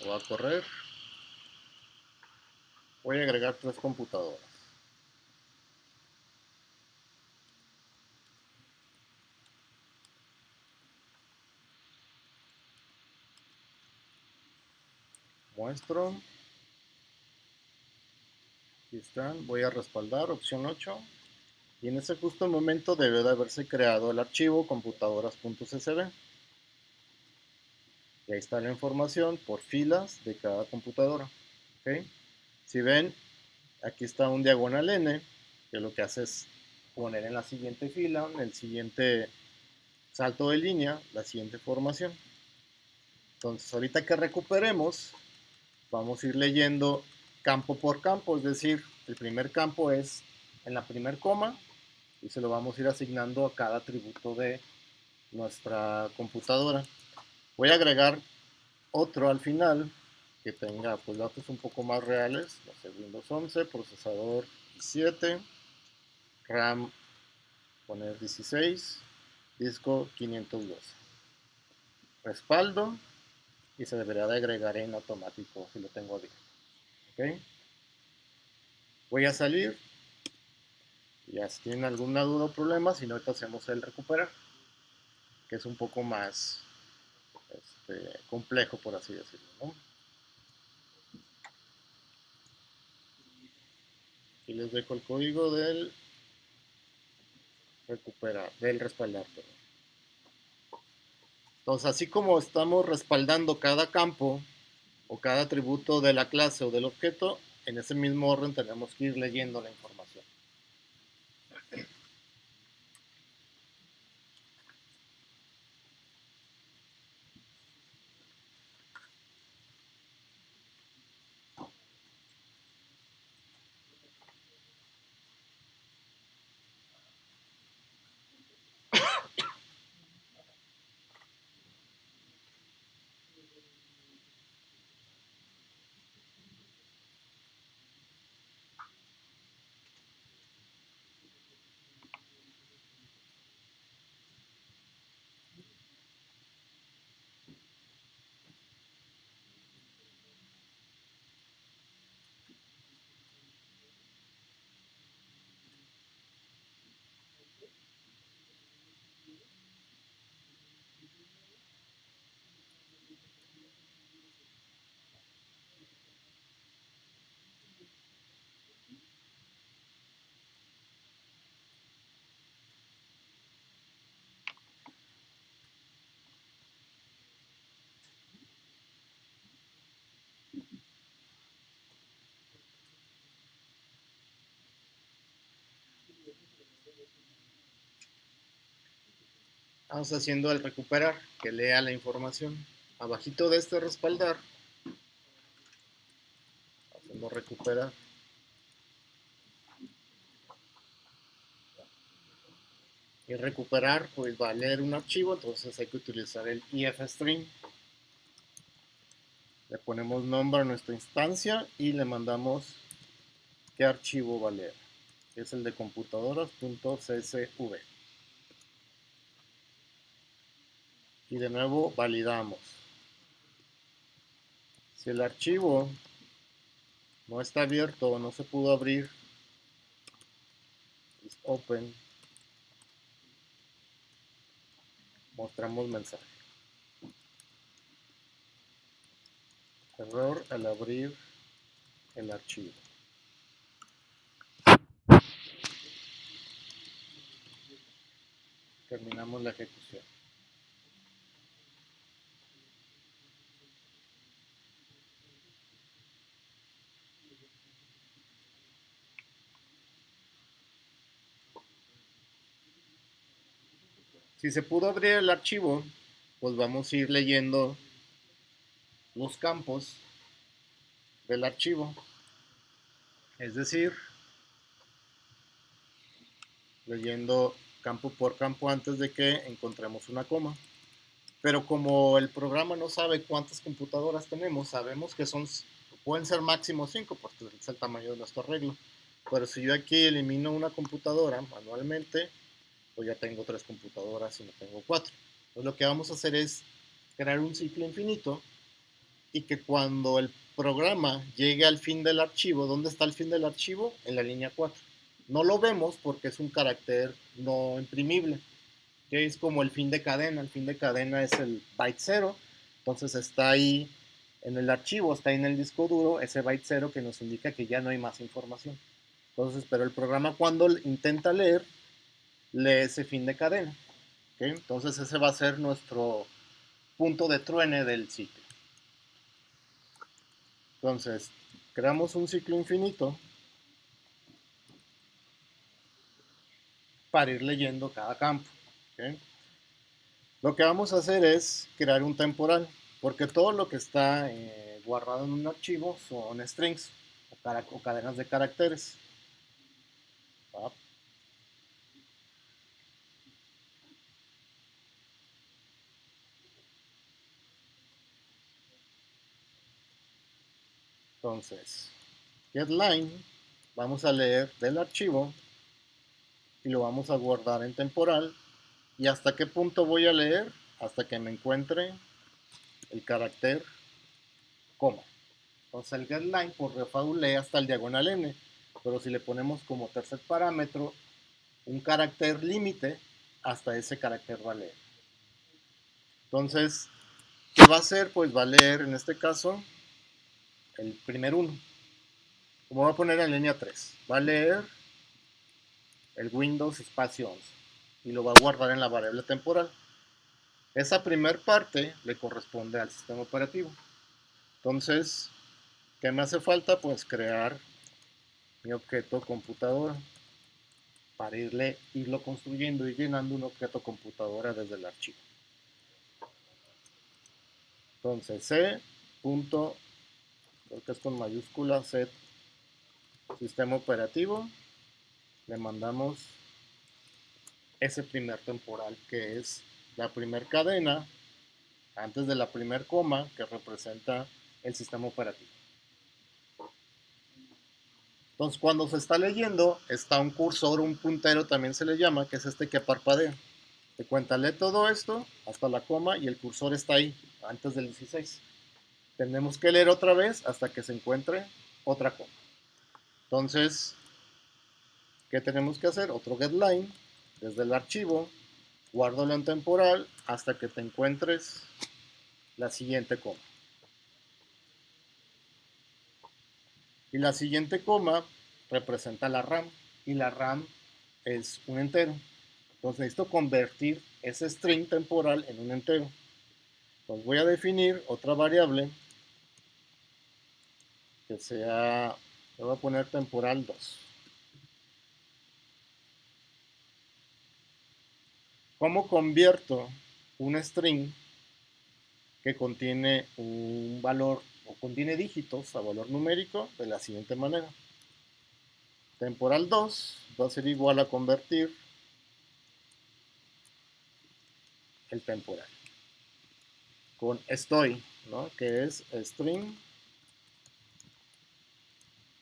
Lo voy a correr. Voy a agregar 3 computadoras. Muestro. Aquí están. Voy a respaldar, opción 8. Y en ese justo momento debe de haberse creado el archivo computadoras.csv. Y ahí está la información por filas de cada computadora. ¿Okay? Si ven, aquí está un diagonal n, que lo que hace es poner en la siguiente fila, en el siguiente salto de línea, la siguiente formación. Entonces, ahorita que recuperemos, vamos a ir leyendo campo por campo, es decir, el primer campo es en la primer coma y se lo vamos a ir asignando a cada atributo de nuestra computadora. Voy a agregar otro al final que tenga pues, datos un poco más reales, no sé, Windows 11, procesador i7, RAM poner 16, disco 512, respaldo y se debería de agregar en automático si lo tengo abierto. ¿Okay? Voy a salir. Ya si tienen alguna duda o problema, si no, ahorita hacemos el recuperar, que es un poco más complejo, por así decirlo, ¿no? Aquí les dejo el código del recuperar, del respaldar. Perdón. Entonces, así como estamos respaldando cada campo o cada atributo de la clase o del objeto, en ese mismo orden tenemos que ir leyendo la información. Vamos haciendo el recuperar, que lea la información. Abajito de este respaldar, hacemos recuperar. Y recuperar, pues va a leer un archivo, entonces hay que utilizar el ifstring. Le ponemos nombre a nuestra instancia y le mandamos qué archivo va a leer. Es el de computadoras.csv. Y de nuevo validamos. Si el archivo no está abierto o no se pudo abrir, es open, mostramos mensaje. Error al abrir el archivo. Terminamos la ejecución. Si se pudo abrir el archivo, pues vamos a ir leyendo los campos del archivo. Es decir, leyendo campo por campo antes de que encontremos una coma. Pero como el programa no sabe cuántas computadoras tenemos, sabemos que pueden ser máximo 5 porque es el tamaño de nuestro arreglo. Pero si yo aquí elimino una computadora manualmente, pues ya tengo 3 computadoras y no tengo 4. Entonces lo que vamos a hacer es crear un ciclo infinito y que cuando el programa llegue al fin del archivo, ¿dónde está el fin del archivo? En la línea 4. No lo vemos porque es un carácter no imprimible, que es como el fin de cadena. El fin de cadena es el byte 0, entonces está ahí en el archivo, está ahí en el disco duro, ese byte 0 que nos indica que ya no hay más información. Entonces, pero el programa cuando intenta leer, lee ese fin de cadena. ¿Okay? Entonces ese va a ser nuestro punto de truene del ciclo. Entonces, creamos un ciclo infinito para ir leyendo cada campo. ¿Okay? Lo que vamos a hacer es crear un temporal, porque todo lo que está guardado en un archivo son strings o cadenas de caracteres. ¿Va? Entonces, getLine, vamos a leer del archivo y lo vamos a guardar en temporal. ¿Y hasta qué punto voy a leer? Hasta que me encuentre el carácter coma. Entonces el getLine por default lee hasta el diagonal n, pero si le ponemos como tercer parámetro un carácter límite, hasta ese carácter va a leer. Entonces, ¿qué va a hacer? Pues va a leer en este caso el primer 1. Como va a poner en línea 3, va a leer el Windows espacio 11 y lo va a guardar en la variable temporal. Esa primer parte le corresponde al sistema operativo. Entonces, ¿Qué me hace falta? Pues crear mi objeto computadora para irlo construyendo y llenando un objeto computadora desde el archivo. Entonces C. Creo que es con mayúscula, set sistema operativo, le mandamos ese primer temporal que es la primer cadena antes de la primer coma que representa el sistema operativo. Entonces cuando se está leyendo está un cursor, un puntero también se le llama, que es este que parpadea. Te cuenta, lee todo esto hasta la coma y el cursor está ahí antes del 16. Tenemos que leer otra vez hasta que se encuentre otra coma. Entonces, ¿qué tenemos que hacer? Otro getLine desde el archivo, guárdalo en temporal hasta que te encuentres la siguiente coma. Y la siguiente coma representa la RAM y la RAM es un entero. Entonces necesito convertir ese string temporal en un entero. Entonces voy a definir otra variable que sea, le voy a poner temporal 2. ¿Cómo convierto un string que contiene un valor o contiene dígitos a valor numérico? De la siguiente manera. Temporal 2 va a ser igual a convertir el temporal con estoy, ¿no? Que es string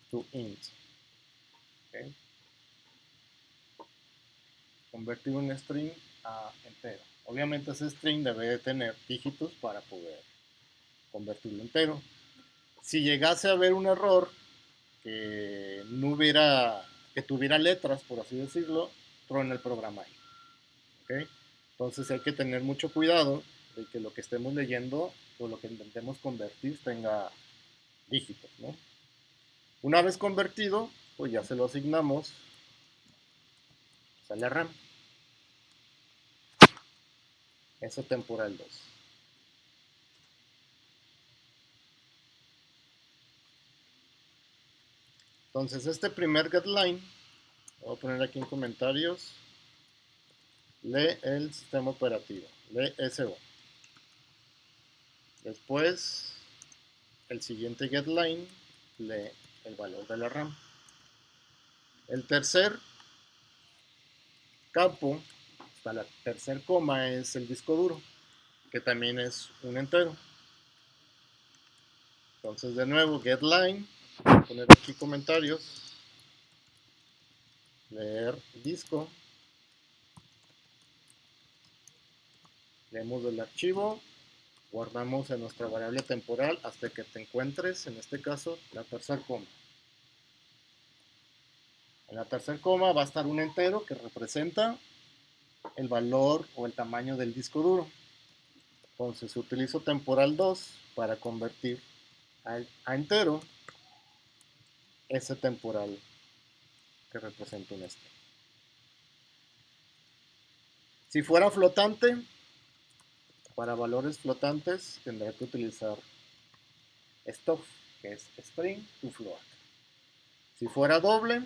to int. ¿Okay? Convertir un string a entero. Obviamente ese string debe de tener dígitos para poder convertirlo entero. Si llegase a haber un error que no hubiera, que tuviera letras, por así decirlo, truena el programa ahí. ¿Okay? Entonces hay que tener mucho cuidado de que lo que estemos leyendo o lo que intentemos convertir tenga dígitos, ¿no? Una vez convertido, pues ya se lo asignamos a la RAM. Eso temporal 2. Entonces este primer getLine, voy a poner aquí en comentarios, lee el sistema operativo, lee SO. Después, el siguiente getLine lee el valor de la RAM. El tercer campo, hasta la tercer coma, es el disco duro, que también es un entero. Entonces, de nuevo, getLine, voy a poner aquí comentarios, leer disco, leemos del archivo, guardamos en nuestra variable temporal hasta que te encuentres, en este caso, la tercer coma. En la tercer coma va a estar un entero que representa el valor o el tamaño del disco duro. Entonces utilizo temporal 2 para convertir a entero ese temporal que representa un string. Si fuera flotante, para valores flotantes tendré que utilizar stuff, que es string to float. Si fuera doble,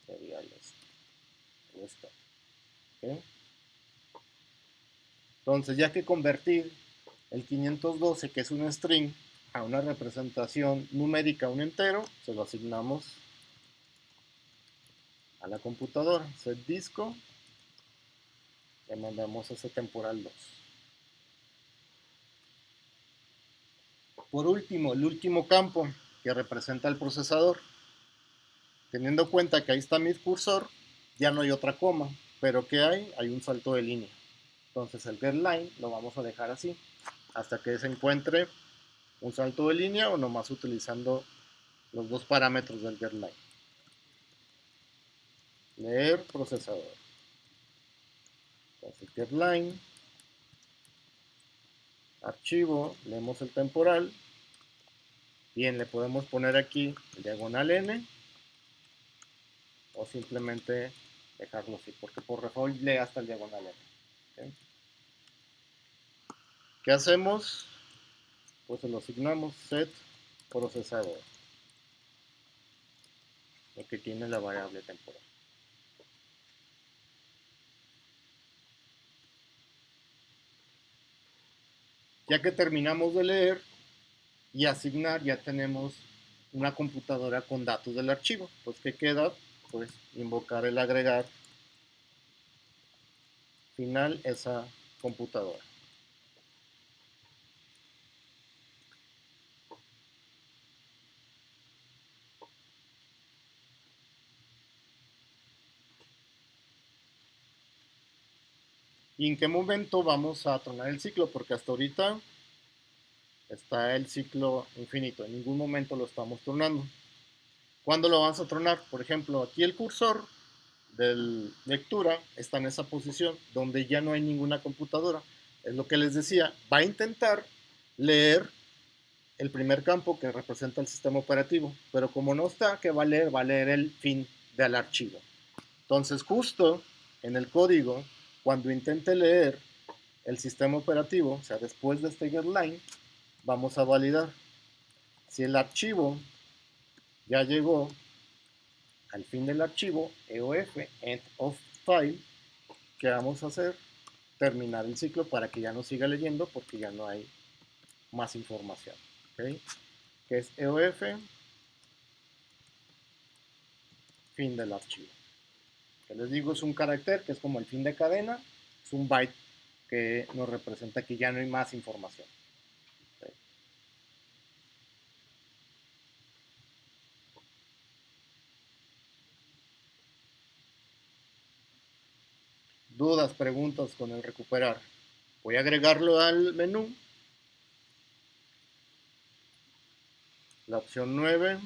sería el stuff. ¿Okay? Entonces, ya que convertir el 512, que es un string, a una representación numérica, un entero, se lo asignamos a la computadora. Set disco, le mandamos ese temporal 2. Por último, el último campo que representa el procesador. Teniendo en cuenta que ahí está mi cursor, ya no hay otra coma, pero ¿qué hay? Hay un salto de línea. Entonces el getLine lo vamos a dejar así, hasta que se encuentre un salto de línea o nomás utilizando los dos parámetros del getLine. Leer procesador. Entonces getLine, archivo, leemos el temporal. Bien, le podemos poner aquí diagonal n o simplemente dejarlo así, porque por default lee hasta el diagonal n. ¿Okay? ¿Qué hacemos? pues se lo asignamos set procesador, lo que tiene la variable temporal. Ya que terminamos de leer y asignar, ya tenemos una computadora con datos del archivo. Pues, ¿qué queda? Pues invocar el agregar final esa computadora. ¿Y en qué momento vamos a tronar el ciclo? Porque hasta ahorita está el ciclo infinito. En ningún momento lo estamos tronando. ¿Cuándo lo vamos a tronar? Por ejemplo, aquí el cursor de lectura está en esa posición donde ya no hay ninguna computadora. Es lo que les decía. Va a intentar leer el primer campo que representa el sistema operativo. Pero como no está, ¿qué va a leer? Va a leer el fin del archivo. Entonces, justo en el código, cuando intente leer el sistema operativo, o sea, después de este getLine, vamos a validar si el archivo ya llegó al fin del archivo, EOF, end of file. ¿Qué vamos a hacer? Terminar el ciclo para que ya no siga leyendo porque ya no hay más información. ¿Okay? Que es EOF, fin del archivo. Que les digo, es un carácter que es como el fin de cadena, es un byte que nos representa que ya no hay más información. ¿Okay? Dudas, preguntas con el recuperar. Voy a agregarlo al menú. La opción 9.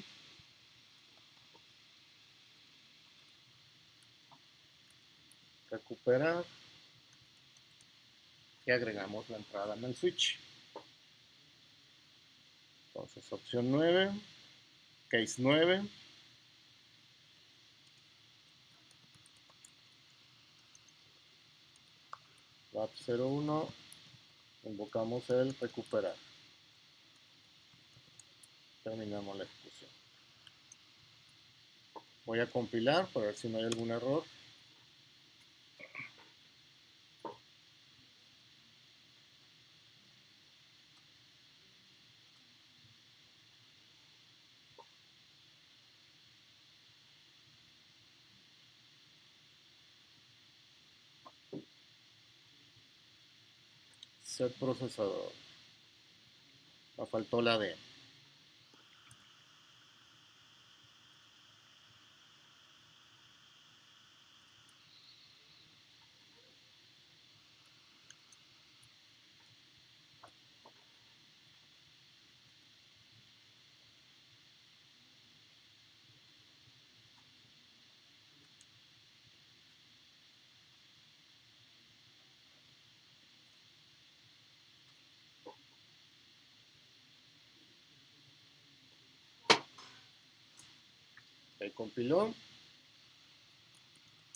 Recuperar. Y agregamos la entrada en el switch. Entonces, opción 9. Case 9. WAP 01. Invocamos el recuperar. Terminamos la ejecución. Voy a compilar para ver si no hay algún error. Set procesador. Me faltó la D. Ahí compiló.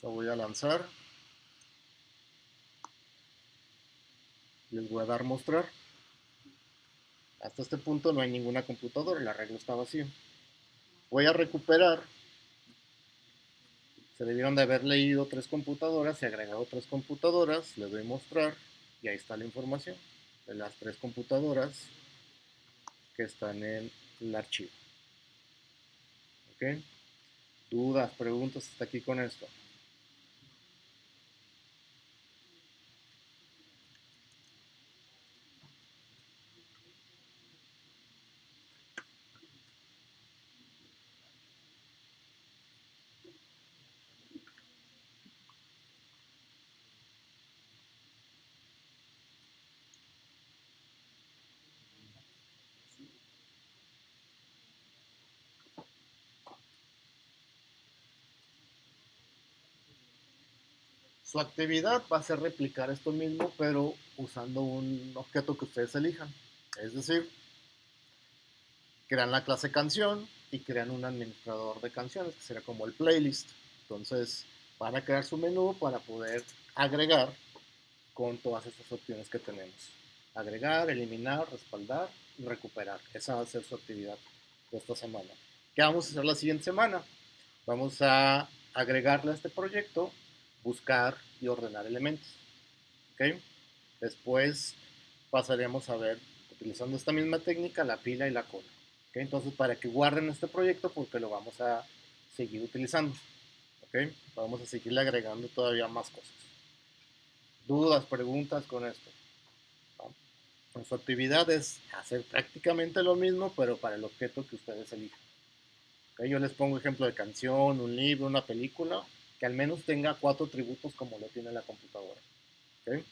Lo voy a lanzar. Les voy a dar mostrar. Hasta este punto no hay ninguna computadora, el arreglo está vacío. Voy a recuperar. Se debieron de haber leído 3 computadoras y agregado 3 computadoras. Le doy mostrar y ahí está la información de las 3 computadoras que están en el archivo. ¿Ok? Dudas, preguntas hasta aquí con esto. Su actividad va a ser replicar esto mismo, pero usando un objeto que ustedes elijan. Es decir, crean la clase canción y crean un administrador de canciones, que será como el playlist. Entonces, van a crear su menú para poder agregar con todas estas opciones que tenemos. Agregar, eliminar, respaldar recuperar. Esa va a ser su actividad de esta semana. ¿Qué vamos a hacer la siguiente semana? Vamos a agregarle a este proyecto, buscar y ordenar elementos. ¿Okay? Después pasaremos a ver, utilizando esta misma técnica, la pila y la cola. ¿Okay? Entonces, para que guarden este proyecto, porque lo vamos a seguir utilizando. ¿Okay? Vamos a seguirle agregando todavía más cosas. ¿Dudas, preguntas con esto? ¿No? Su actividad es hacer prácticamente lo mismo, pero para el objeto que ustedes elijan. ¿Okay? Yo les pongo ejemplo de canción, un libro, una película, que al menos tenga 4 atributos como lo tiene la computadora. ¿Okay?